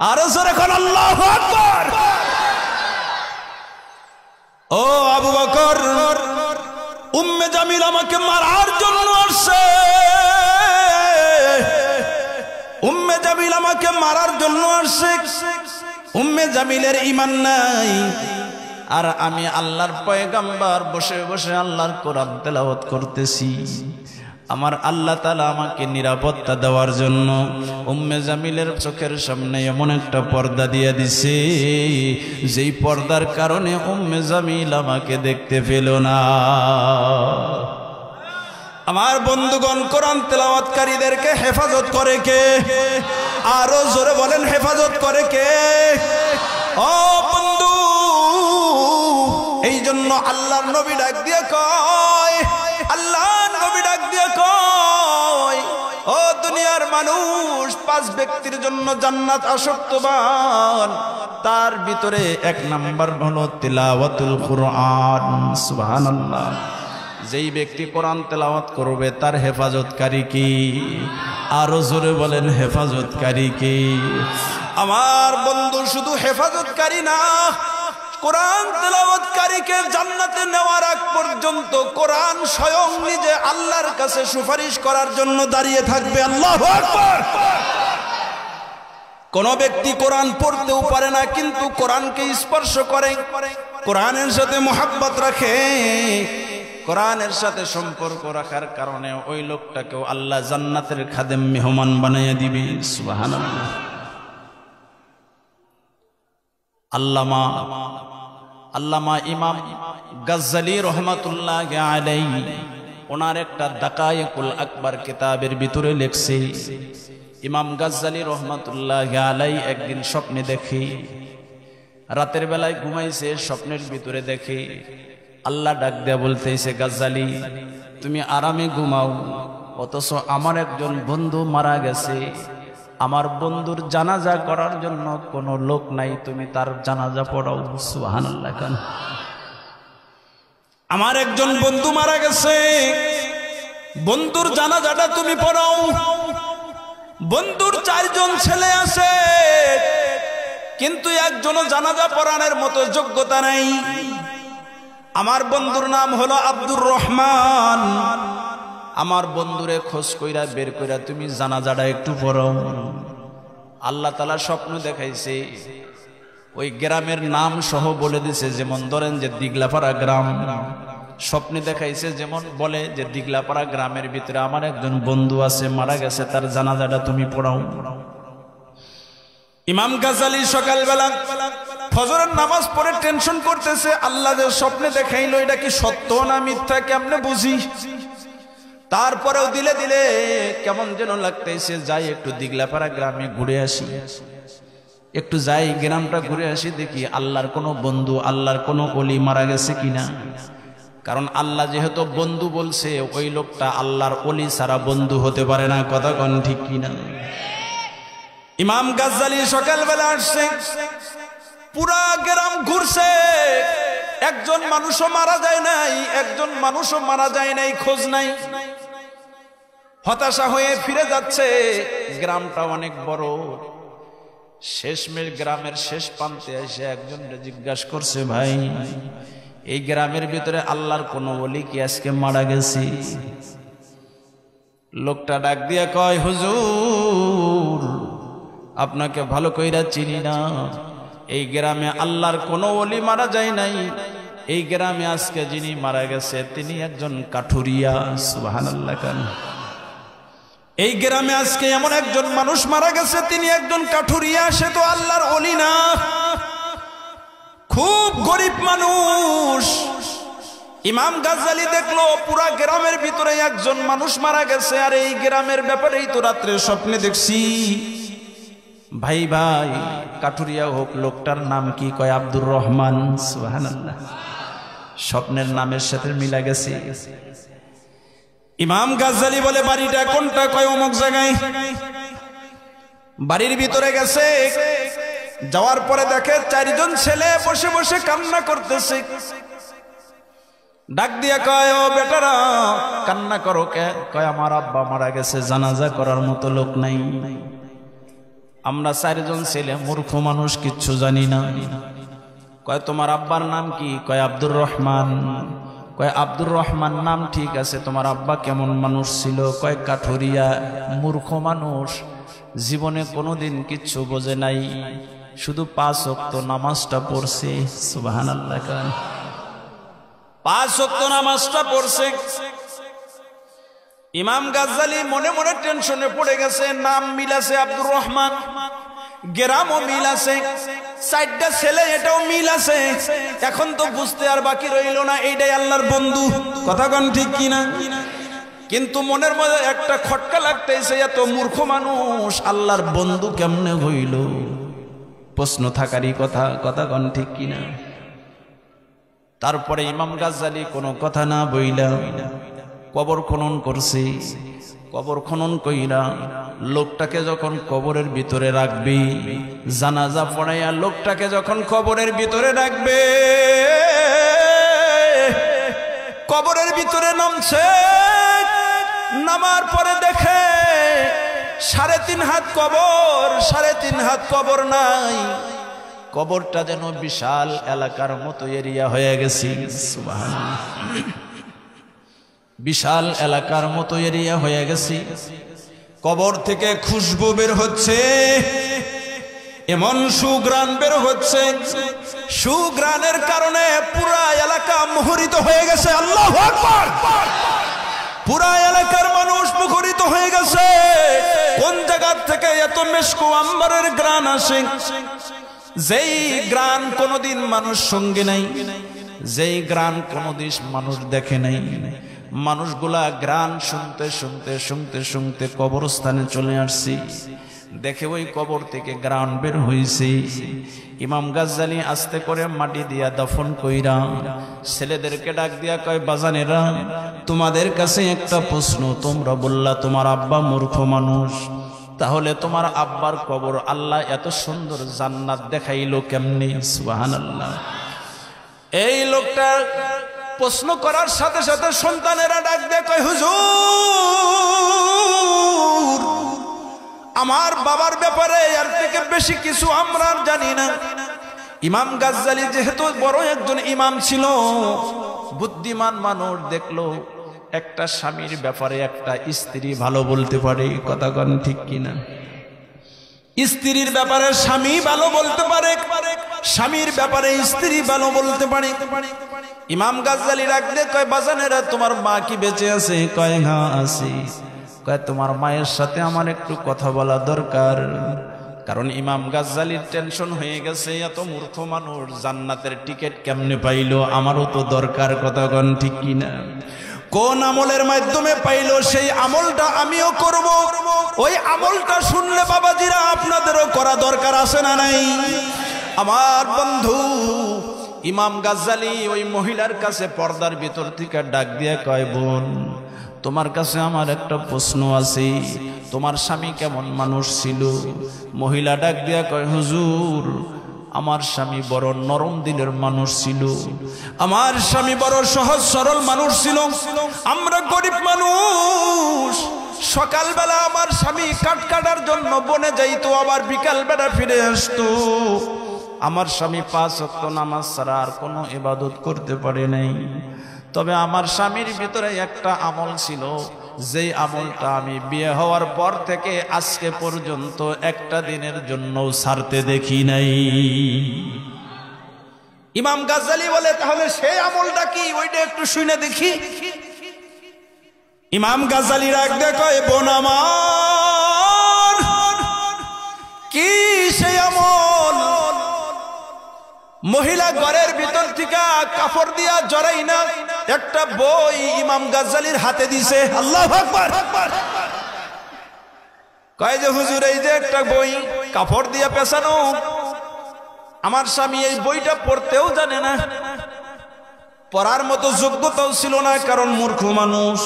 A: আর জোরে কোন আল্লাহু আকবার। ও আবু বকর, উম্মে জামিল আমাকে মারার জন্য আসছে, উম্মে জামিল আমাকে মারার জন্য আসছে। উম্মে জামিলের ঈমান নাই, আর আমি আল্লাহর পয়গম্বর বসে বসে আল্লাহর কোরআন তেলাওয়াত করতেছি। আমার আল্লাহ তাআলা আমাকে নিরাপত্তা দেওয়ার জন্য উম্মে জামিলের চোখের সামনে এমন একটা পর্দা দিয়ে দিছে, যেই পর্দার কারণে উম্মে জামিল আমাকে দেখতে পেল না। আমার বন্ধুগণ, কোরআন তেলাওয়াতকারীদেরকে হেফাজত করে কে? আরো জোরে বলেন, হেফাজত করে কে? ও বন্ধু, এই জন্য আল্লাহর নবী ডাক দিয়ে কয়, আল্লাহর নবী ডাক দিয়ে কয়, ও দুনিয়ার মানুষ, 5 ব্যক্তির জন্য জান্নাত আসক্তবান, তার ভিতরে 1 নাম্বার হলো তিলাওয়াতুল কুরআন। সুবহানাল্লাহ। যেই ব্যক্তি কোরআন তেলাওয়াত করবে তার হেফাজতকারী কি? আরো জোরে বলেন, হেফাজতকারী কি? আমার বন্ধু, শুধু হেফাজতকারী না, কোরআন তেলাওয়াতকারীকে জান্নাতে নেওয়ার আগ পর্যন্ত কোরআন স্বয়ং নিজে আল্লাহর কাছে সুপারিশ করার জন্য দাঁড়িয়ে থাকবে। আল্লাহু আকবার। কোন ব্যক্তি কোরআন পড়তেও পারে না, কিন্তু কোরআনকে স্পর্শ করে, কোরআনের সাথে মুহাব্বত রাখে, কোরআনের সাথে সম্পর্ক রাখার কারণে ওই লোকটাকেও আল্লাহ জান্নাতের খাদেম মেহমান বানাইয়া দিবে। সুবহানাল্লাহ। আল্লামা ইমাম গাজ্জালী রহমাতুল্লাহি আলাইহি ওনার একটা দাকায়েকুল আকবার কিতাবের ভিতরে লেখছে, ইমাম গাজ্জালী রহমাতুল্লাহি আলাইহি একদিন স্বপ্নে দেখে, রাতের বেলায় ঘুমাইছে, স্বপ্নের ভিতরে দেখে আল্লাহ ডাক দেয়া বলতেছে, গাজ্জালী তুমি আরামে ঘুমাও, অথচ আমার একজন বন্ধু মারা গেছে, আমার বন্ধুর জানাজা করার জন্য কোনো লোক নাই, তুমি তার জানাজা পড়াও। সুবহানাল্লাহ। আমার একজন বন্ধু মারা গেছে, বন্ধুর জানাজাটা তুমি পড়াও। বন্ধুর 4 জন ছেলে আছে, কিন্তু একজনও জানাজা পড়ানোর মতো যোগ্যতা নাই। আমার বন্ধুর নাম হলো আব্দুর রহমান, আমার বন্ধুরে খোঁজ কইরা বের কইরা তুমি জানাজাটা একটু পড়ো। আল্লাহ তাআলা স্বপ্ন দেখাইছে, ওই গ্রামের নাম সহ বলে দিছে, যেমন ধরেন যে দিগলাপাড়া গ্রাম, স্বপ্নে দেখাইছে যেমন বলে যে দিগলাপাড়া গ্রামের ভিতরে আমার একজন বন্ধু আছে, মারা গেছে, তার জানাজাটা তুমি পড়াও। ইমাম গাজ্জালী সকালবেলা ফজরের নামাজ পড়ে টেনশন করতেছে, আল্লাহ যে স্বপ্নে দেখাইলো এটা কি সত্য না মিথ্যা কেমনে বুঝি। তারপরেও দিলে দিলে কেমন যেন লাগতেছে, যাই একটু দিগলাপাড়া গ্রামে ঘুরে আসি, একটু যাই গ্রামটা ঘুরে আসি, দেখি আল্লাহর কোনো বন্ধু, আল্লাহর কোনো ওলি মারা গেছে কিনা। কারণ আল্লাহ যেহেতু বন্ধু বলছে, ওই লোকটা আল্লাহর ওলি ছাড়া বন্ধু হতে পারে না। কথা কোন ঠিক কিনা? ইমাম গাজ্জালী সকালবেলা আসছে, পুরা গ্রাম ঘুরছে, একজন মানুষও মারা যায় নাই, একজন মানুষও মারা যায় নাই, খোঁজ নাই। হতাশা হয়ে ফিরে যাচ্ছে। গ্রামটা অনেক বড়। শেষমেশ গ্রামের শেষ প্রান্তে এসে একজনকে জিজ্ঞাসা করছে, ভাই এই গ্রামের ভিতরে আল্লাহর কোন ওলি কি আজকে মারা গেছে? লোকটা ডাক দিয়া কয়, হুজুর আপনাকে ভালো কইরা চিনি না, এই গ্রামে আল্লাহর কোনো ওলি মারা যায় নাই, এই গ্রামে আজকে যিনি মারা গেছে তিনি একজন কাঠুরিয়া। সুবহানাল্লাহ। কান এই গ্রামে আজকে এমন একজন মানুষ মারা গেছে, তিনি একজন কাঠুরিয়া, সে তো আল্লাহর ওলি না, খুব গরিব মানুষ। ইমাম গাজ্জালী দেখলো পুরা গ্রামের ভিতরে একজন মানুষ মারা গেছে, আর এই গ্রামের ব্যাপারেই তো রাত্রে স্বপ্নে দেখছি। ভাই ভাই কাঠুরিয়া হোক, লোকটার নাম কি? কয় আব্দুর রহমান। সুবহানাল্লাহ। স্বপ্নের নামের সাথে মিলা গেছে। ইমাম গাজ্জালী বলে, বাড়িটা কোনটা? কয় অমুক জায়গায়। বাড়ির ভিতরে গেছে, যাওয়ার পরে দেখে চারজন ছেলে বসে বসে কান্না করতেছে। ডাক দিয়া কয়, ও বেটারা কান্না করো কে? কয় আমার আব্বা মারা গেছে, জানাজা করার মতো লোক নাই, আমরা চারজন ছেলে মূর্খ মানুষ, কিচ্ছু জানি না। কয় তোমার আব্বার নাম কি? কয় আব্দুর রহমান। কয় আব্দুর রহমান নাম ঠিক আছে, তোমার আব্বা কেমন মানুষ ছিল? কয় কাঠুরিয়া, মূর্খ মানুষ, জীবনে কোনোদিন কিচ্ছু বোঝে নাই, শুধু 5 ওয়াক্ত নামাজটা পড়ছে। সুবহানাল্লাহ। কান 5 ওয়াক্ত নামাজটা পড়ছে। ইমাম গাজ্জালী মনে মনে টেনশনে পড়ে গেছে। নাম মিল আছে আব্দুর রহমান, গ্রামও মিল আছে, 4টা ছেলে এটাও মিল আছে। এখন তো বুঝতে আর বাকি রইল না এইটাই আল্লাহর বন্ধু। কথা কোন ঠিক কিনা? কিন্তু মনের মধ্যে একটা খটকা লাগতেছে, এত মূর্খ মানুষ আল্লাহর বন্ধু কেমনে হইল? প্রশ্ন থাকারই কথা। কথা কোন ঠিক কিনা? তারপরে ইমাম গাজ্জালী কোনো কথা না বইলা কবর খনন করছে। কবর খনন কইরা লোকটাকে যখন কবরের ভিতরে রাখবে, জানাজা পড়াইয়া লোকটাকে যখন কবরের ভিতরে রাখবে, কবরের ভিতরে নামছে। নামার পরে দেখে 3.5 হাত কবর, 3.5 হাত কবর নাই। কবরটা যেন বিশাল এলাকার মতো এরিয়া হয়ে গেছে। সুবহানাল্লাহ। বিশাল এলাকার মতো এরিয়া হয়ে গেছে। কবর থেকে খুশবু বের হচ্ছে, এমন সুগ্রাণ বের হচ্ছে, সুগ্রাণের কারণে পুরা এলাকা মুখরিত হয়ে গেছে। আল্লাহু আকবার। পুরা এলাকার মানুষ মুখরিত হয়ে গেছে। কোন জায়গা থেকে এত মেশকু আম্বরের গ্রাণ আসে? যেই গ্রাণ কোনোদিন মানুষ সঙ্গে নাই, যেই গ্রাণ কোনোদিন মানুষ দেখে নাই। মানুষগুলা গ্রাণ শুনতে শুনতে শুনতে শুনতে কবরস্থানে চলে আসছে। দেখে ওই কবর থেকে গ্রাণ বের হইছে। ইমাম গাজ্জালী আস্তে করে মাটি দিয়া দাফন কইরা ছেলেদেরকে ডাক দিয়া কয়, বাজানেরা তোমাদের কাছে একটা প্রশ্ন। তোমরা বললা তোমার আব্বা মূর্খ মানুষ, তাহলে তোমার আব্বার কবর আল্লাহ এত সুন্দর জান্নাত দেখাইলো কেমনে? সুবহানাল্লাহ। এই লোকটা প্রশ্ন করার সাথে সাথে সন্তানেরা ডাক দেয়, কয় হুজুর আমার বাবার ব্যাপারে এর থেকে বেশি কিছু আমরা জানি না। ইমাম গাজ্জালী যেহেতু বড় একজন ইমাম ছিল, বুদ্ধিমান মানুষ, দেখলো একটা স্বামীর ব্যাপারে একটা স্ত্রী ভালো বলতে পারে। কথা কোন ঠিক কিনা? স্ত্রীর ব্যাপারে স্বামী ভালো বলতে পারে, স্বামীর ব্যাপারে স্ত্রী ভালো বলতে পারে। ইমাম গাজ্জালী রাখলে কয়, বাজানেরা তোমার মা কি বেঁচে আছে? কয় হ্যাঁ আছে। কয় তোমার মায়ের সাথে আমার একটু কথা বলা দরকার। কারণ ইমাম গাজ্জালির টেনশন হয়ে গেছে, এত মূর্খ মানুষ জান্নাতের টিকিট কেমনে পাইলো, আমারও তো দরকার, কথা কোন ঠিক কিনা? কোন আমলের মাধ্যমে পাইলো সেই আমলটা আমিও করব। ওই আমলটা শুনলে বাবাজিরা আপনাদেরও করা দরকার আছে না নাই? আমার বন্ধু ইমাম গাজ্জালি ওই মহিলার কাছে পর্দার ভিতর থেকে ডাক দিয়ে কয়, বোন তোমার কাছে আমার একটা প্রশ্ন আছে, তোমার স্বামী কেমন মানুষ ছিল? মহিলা ডাক দিয়া কয়, হুজুর আমার স্বামী বড় নরম দিলের মানুষ ছিল, আমার স্বামী বড় সহজ সরল মানুষ ছিল। আমরা গরিব মানুষ, সকালবেলা আমার স্বামী কাঠ কাটার জন্য বনে যাইতো, আবার বিকালবেলা ফিরে আসতো। আমার স্বামী 5 ওয়াক্ত নামাজ ছাড়া আর কোনো ইবাদত করতে পারে নাই। তবে আমার স্বামীর ভিতরে একটা আমল ছিল, যেই আমলটা আমি বিয়ে হওয়ার পর থেকে আজকে পর্যন্ত একটা দিনের জন্য ছাড়তে দেখি নাই। ইমাম গাজ্জালি বলে, তাহলে সেই আমলটা কি, ওইটা একটু শুনে দেখি। ইমাম গাজ্জালি রাগ দেখায়, বোন আমার কি সেই আমল? মহিলা ঘরের ভিতর থেকে কাপড় দিয়া জড়াই না একটা বই ইমাম গাজ্জালির হাতে দিছে। আল্লাহু আকবার। কয় যে হুজুর এই যে একটা বই কাপড় দিয়া পেছানো, আমার স্বামী এই বইটা পড়তেও জানে না, পড়ার মতো যোগ্যতাও ছিল না, কারণ মূর্খ মানুষ।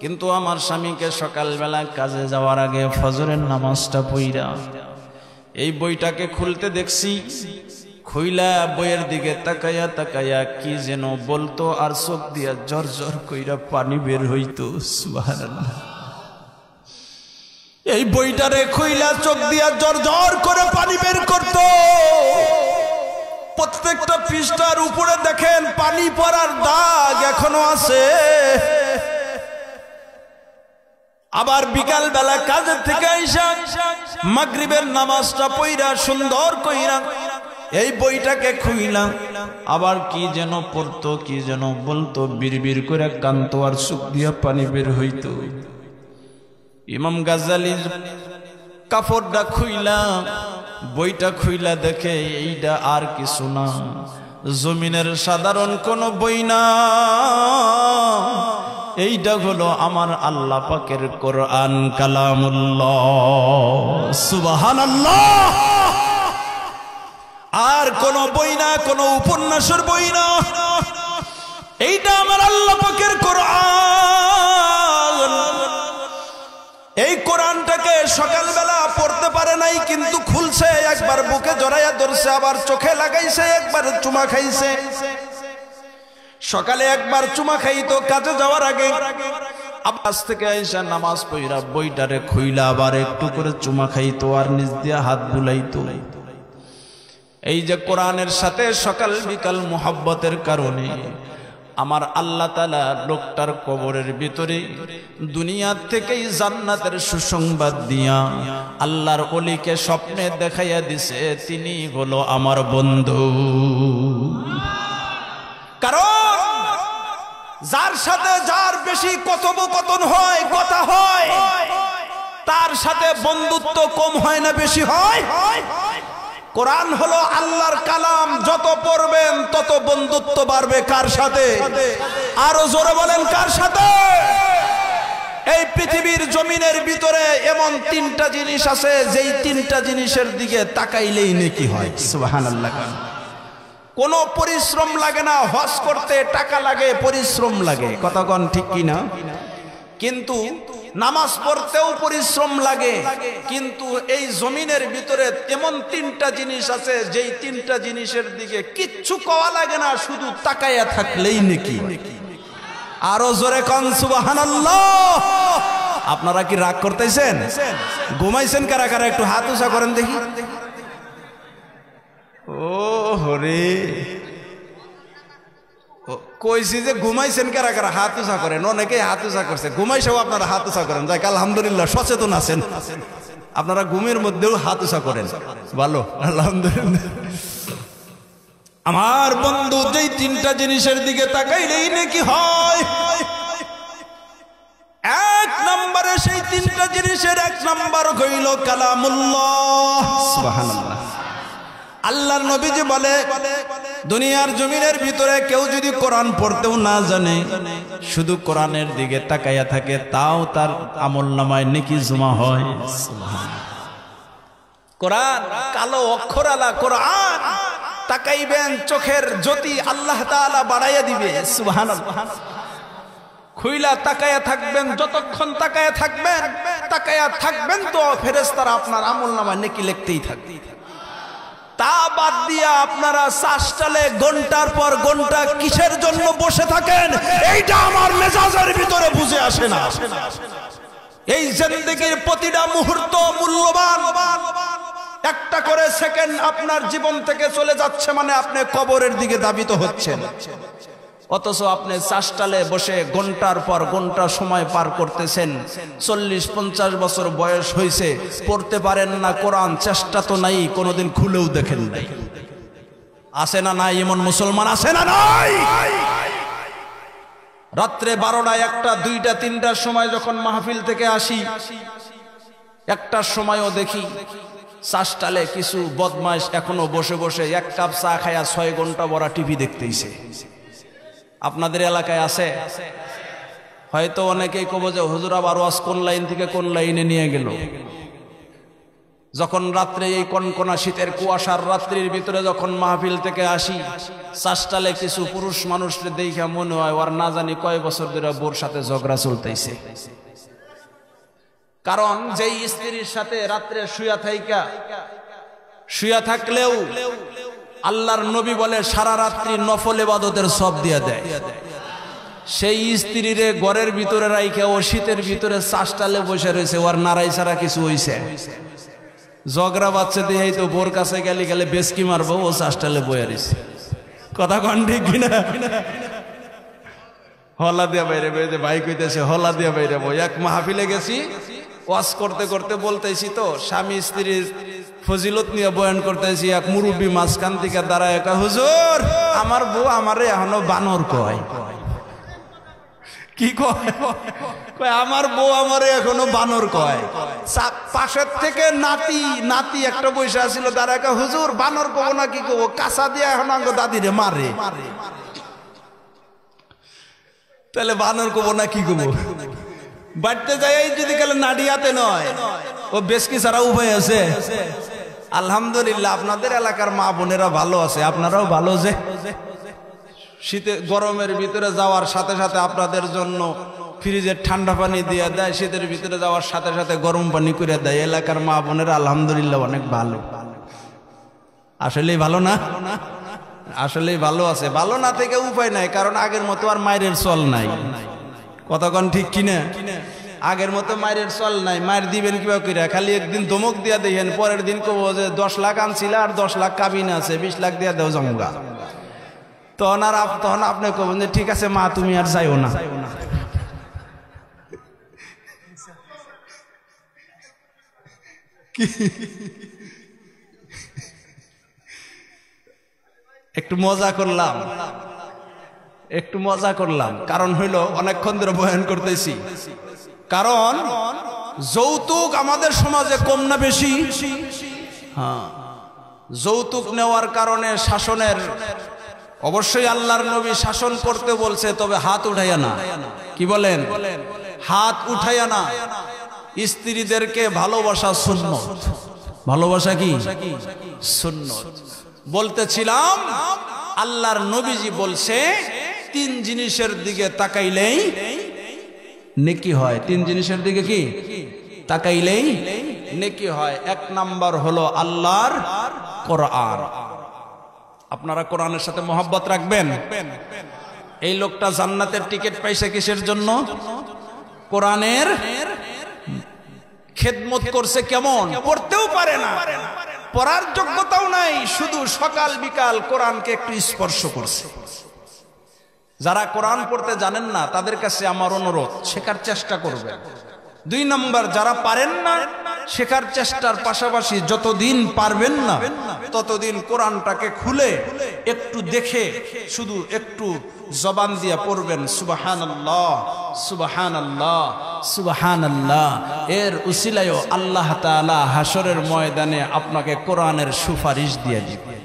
A: কিন্তু আমার স্বামীকে সকালবেলা কাজে যাওয়ার আগে ফজরের নামাজটা পড়া এই বইটাকে খুলতে দেখছি। খুইলা বইয়ের দিকে তাকায়া তাকায়া কি যেন বলতো, আর চোখ দিয়া জর জর কইরা পানি বের হইতো। সুবহানাল্লাহ। এই বইটারে খুইলা চোখ দিয়া জর জর করে পানি বের করতো। প্রত্যেকটা পৃষ্ঠার উপরে দেখেন পানি পড়ার দাগ এখনো আছে। আবার বিকাল বেলা কাজের থেকে আইসা মাগরিবের নামাজটা পড়া সুন্দর কইরা এই বইটাকে খুইলাম, আবার কি যেন পড়তো, কি যেন বলতো, বিড়বিড় করে কানতো, আর চোখ দিয়া পানি বের হইতো। ইমাম গাজ্জালির কাপড়টা খুইলাম, বইটা খুইলা দেখে এইটা আর কিছু না, জমিনের সাধারণ কোন বই না, এইটা হলো আমার আল্লাহ পাকের কোরআন কালামুল্লাহ। সুবহানাল্লাহ। আর কোন বই না, কোন উপন্যাসের বই না, এইটা আমার আল্লাহ পাকের কোরআন। এই কোরআনটাকে সকালবেলা পড়তে পারে নাই, কিন্তু খুলছে, একবার বুকে জড়াইয়া ধরছে, আবার চোখে লাগাইছে, একবার চুমা খাইছে। সকালে একবার চুমা খাইতো কাজে যাওয়ার আগে, আবাস থেকে আইসা নামাজ পড়া বইটারে খুইলা আবার একটু করে চুমা খাইতো, আর নিজ দিয়া হাত বুলাইতো। এই যে কোরআনের সাথে সকাল বিকাল মোহাব্বতের কারণে আমার আল্লাহ তাআলা লোকটার কবরের ভিতরে দুনিয়ার থেকেই জান্নাতের সুসংবাদ দিয়া আল্লাহর ওলিকে স্বপ্নে দেখাইয়া দিছে, তিনি হলো আমার বন্ধু। কারণ যার সাথে যার বেশি কথোপকথন হয়, কথা হয়, তার সাথে বন্ধুত্ব কম হয় না বেশি হয়? কোরআন হলো আল্লাহর কালাম, যত পড়বেন তত বন্ধুত্ব বাড়বে। কার সাথে? আরো জোরে বলেন, কার সাথে? এই পৃথিবীর জমিনের ভিতরে এমন 3টা জিনিস আছে, যেই 3টা জিনিসের দিকে তাকাইলেই নেকি হয়। সুবহানাল্লাহ। কোনো পরিশ্রম লাগে না, হজ করতে টাকা লাগে, পরিশ্রম লাগে, কথা কোন ঠিক কিনা? কিন্তু নামাজ পড়তেও পরিশ্রম লাগে। কিন্তু এই জমিনের ভিতরে এমন 3টা জিনিস আছে, যেই 3টা জিনিসের দিকে কিচ্ছু কওয়া লাগে না, শুধু তাকায়া থাকলেই নেকি। আরো জোরে কোন সুবহানাল্লাহ। আপনারা কি রাগ করতেছেন? ঘুমাইছেন কারা কারা? একটু হাত উঁচা করেন দেখি। ও হরে, কইছি যে ঘুমাইছেন কারা কারা? হাত উঁচা করেন। অনেকেই হাত উঁচা করছে, ঘুমাইছেও আপনারা হাত উঁচা করেন। যাক আলহামদুলিল্লাহ, সচেতন আছেন আপনারা, ঘুমের মধ্যেও হাত উঁচা করেন, ভালো আলহামদুলিল্লাহ। আমার বন্ধু, যেই 3টা জিনিসের দিকে তাকাইলেই নাকি হয়, 1 নম্বরে সেই 3টা জিনিসের 1 নম্বর নাম্বার হইল কালামুল্লাহ। সুবহানাল্লাহ। আল্লাহর নবীজি বলে দুনিয়ার জমিনের ভিতরে কেউ যদি কোরআন পড়তেও না জানে, শুধু কোরআনের দিকে তাকাইয়া থাকে, তাও তার আমলনামায় নেকি জমা হয়। কোরআন কালো অক্ষরালা কোরআন, তাকাইবেন চোখের জ্যোতি আল্লাহ তাআলা বাড়াইয়া দিবে। সুবহানাল্লাহ। খুইলা তাকায়া থাকবেন, যতক্ষণ তাকায়া থাকবেন তো ফেরেশতারা আপনার আমলনামায় নেকি লিখতেই থাকবে। তা বাদ দিয়া আপনারা চাষটালে ঘন্টার পর ঘন্টা কিসের জন্য বসে থাকেন, এইটা আমার মেজাজের ভিতরে বুঝে আসে না। এই জিন্দেগির প্রতিটা মুহূর্ত মূল্যবান। একটা করে সেকেন্ড আপনার জীবন থেকে চলে যাচ্ছে মানে আপনি কবরের দিকে ধাবিত হচ্ছেন। অথচ আপনি চাষটালে বসে ঘন্টার পর ঘন্টা সময় পার করতেছেন। 40-50 বছর বয়স হয়েছে, পড়তে পারেন না কোরআন, চেষ্টা তো নাই, কোনোদিন খুলেও দেখেন নাই। আছে না নাই এমন মুসলমান? আছে না নাই? রাত্রে 12টা, 1টা, 2টা, 3টার সময় যখন মাহফিল থেকে আসি, 1টার সময়ও দেখি চাষটালে কিছু বদমাইশ এখনো বসে বসে 1 কাপ চা খায়া 6 ঘন্টা বড়া টিভি দেখতেইছে। আপনাদের এলাকায় আছে? হয়তো অনেকেই কব যে হুজুর আবার ওয়াজ কোন লাইন থেকে কোন লাইনে নিয়ে গেল। যখন রাত্রে এই কনকনা শীতের কুয়াশার রাত্রির ভিতরে যখন মাহফিল থেকে আসি, চাষটালে কিছু পুরুষ মানুষকে দেখে মনে হয় ওর না জানি কয় বছর ধরে বোর সাথে ঝগড়া চলতেছে। কারণ যেই স্ত্রীর সাথে রাত্রে শুয়া থাকলেও আল্লাহর নবী বলে সারা রাত্রি নফল ইবাদতের সব দিয়ে দেয়, সেই স্ত্রীরে ঘরের ভিতরে রাইখে ও শীতের ভিতরে চাষটালে বসে রয়েছে, ওর নারাই ছাড়া কিছু হইছে। ঝগড়া বাচ্চা দিয়ে তো বোর কাছে গেলে বেশকি মারবো, ও চাষটালে বয়ে রয়েছে। কথা কন ঠিক কিনা? হলা দিয়া বাইরে বেড়ে ভাই কইতেছে হলা দিয়া বাইরে বই। এক মাহফিলে গেছি, ওয়াজ করতে করতে বলতেছি তো স্বামী স্ত্রীর ফজিলত নিয়ে বয়ান করতেছি, এক মুরব্বী মাঝখান থেকে দাঁড়ায় একা, হুজুর আমার বউ আমারে এখনো বানর কয়। কি কয়? আমার বউ আমারে এখনো বানর কয়। পাশের থেকে নাতি একটা বৈশা ছিল, তারা একা, হুজুর বানর কব না কি কব, কাঁচা দিয়ে এখন আঙ্গ দাদিরে মারে। তাহলে বানর কব না কি কব? বাড়তে যাই যদি গেলে নাডিয়াতে নয়, ও বেশ কি ছাড়া উপায় আছে? আলহামদুলিল্লাহ আপনাদের এলাকার মা বোনেরা ভালো আছে, আপনারাও ভালো। যে শীতে গরমের ভিতরে যাওয়ার সাথে সাথে আপনাদের জন্য ফ্রিজের ঠান্ডা পানি দিয়ে দেয়, শীতের ভিতরে যাওয়ার সাথে সাথে গরম পানি করে দেয়। এলাকার মা বোনেরা আলহামদুলিল্লাহ অনেক ভালো। আসলেই ভালো না? আসলেই ভালো আছে। ভালো না থেকে উপায় নাই, কারণ আগের মতো আর মায়ের চল নাই। কতক্ষণ ঠিক কিনা? আগের মতো মায়ের চল নাই। মায়ের দিবেন কিবা কইরা? খালি একদিন ধমক দিয়া দেখেন, পরের দিন কব যে 10 লাখ আনছিল আর 10 লাখ কাবিন আছে, 20 লাখ দিয়া দেও জমগা। তখন আপনি কবেন যে ঠিক আছে মা তুমি আর যাইও না। একটু মজা করলাম, কারণ হইল অনেকক্ষণ ধরে বয়ান করতেছি। কারণ যৌতুক আমাদের সমাজে কম না বেশি? হ্যাঁ, যৌতুক নেওয়ার কারণে শাসনের, অবশ্যই আল্লাহর নবী শাসন করতে বলছে, তবে হাত উঠাইয়া না। কি বলেন? হাত উঠাইয়া না। স্ত্রীদেরকে ভালোবাসা সুন্নত। ভালোবাসা কি সুন্নত? বলতেছিলাম আল্লাহর নবীজি বলছে 3 জিনিসের দিকে তাকাইলেই নেকি হয়। 3 জিনিসের দিকে কি তাকাইলেই নেকি হয়। 1 নাম্বার হলো আল্লাহর কোরআন। আপনারা কোরআনের সাথে মহব্বত রাখবেন। এই লোকটা জান্নাতের টিকিট পাইছে কিসের জন্য? কোরআনের খেদমত করছে। কেমন? পড়তেও পারে না, পড়ার যোগ্যতাও নাই, শুধু সকাল বিকাল কোরআনকে একটু স্পর্শ করছে। যারা কোরআন পড়তে জানেন না তাদের কাছে আমার অনুরোধ, শেখার চেষ্টা করবেন। 2 নম্বর, যারা পারেন না শেখার চেষ্টার পাশাপাশি যতদিন পারবেন না ততদিন কোরআনটাকে খুলে একটু দেখে শুধু একটু জবান দিয়ে পড়বেন সুবহানাল্লাহ সুবহানাল্লাহ সুবহানাল্লাহ। এর উসিলায়ও আল্লাহ তাআলা হাসরের ময়দানে আপনাকে কোরআনের সুপারিশ দিয়ে দিবেন।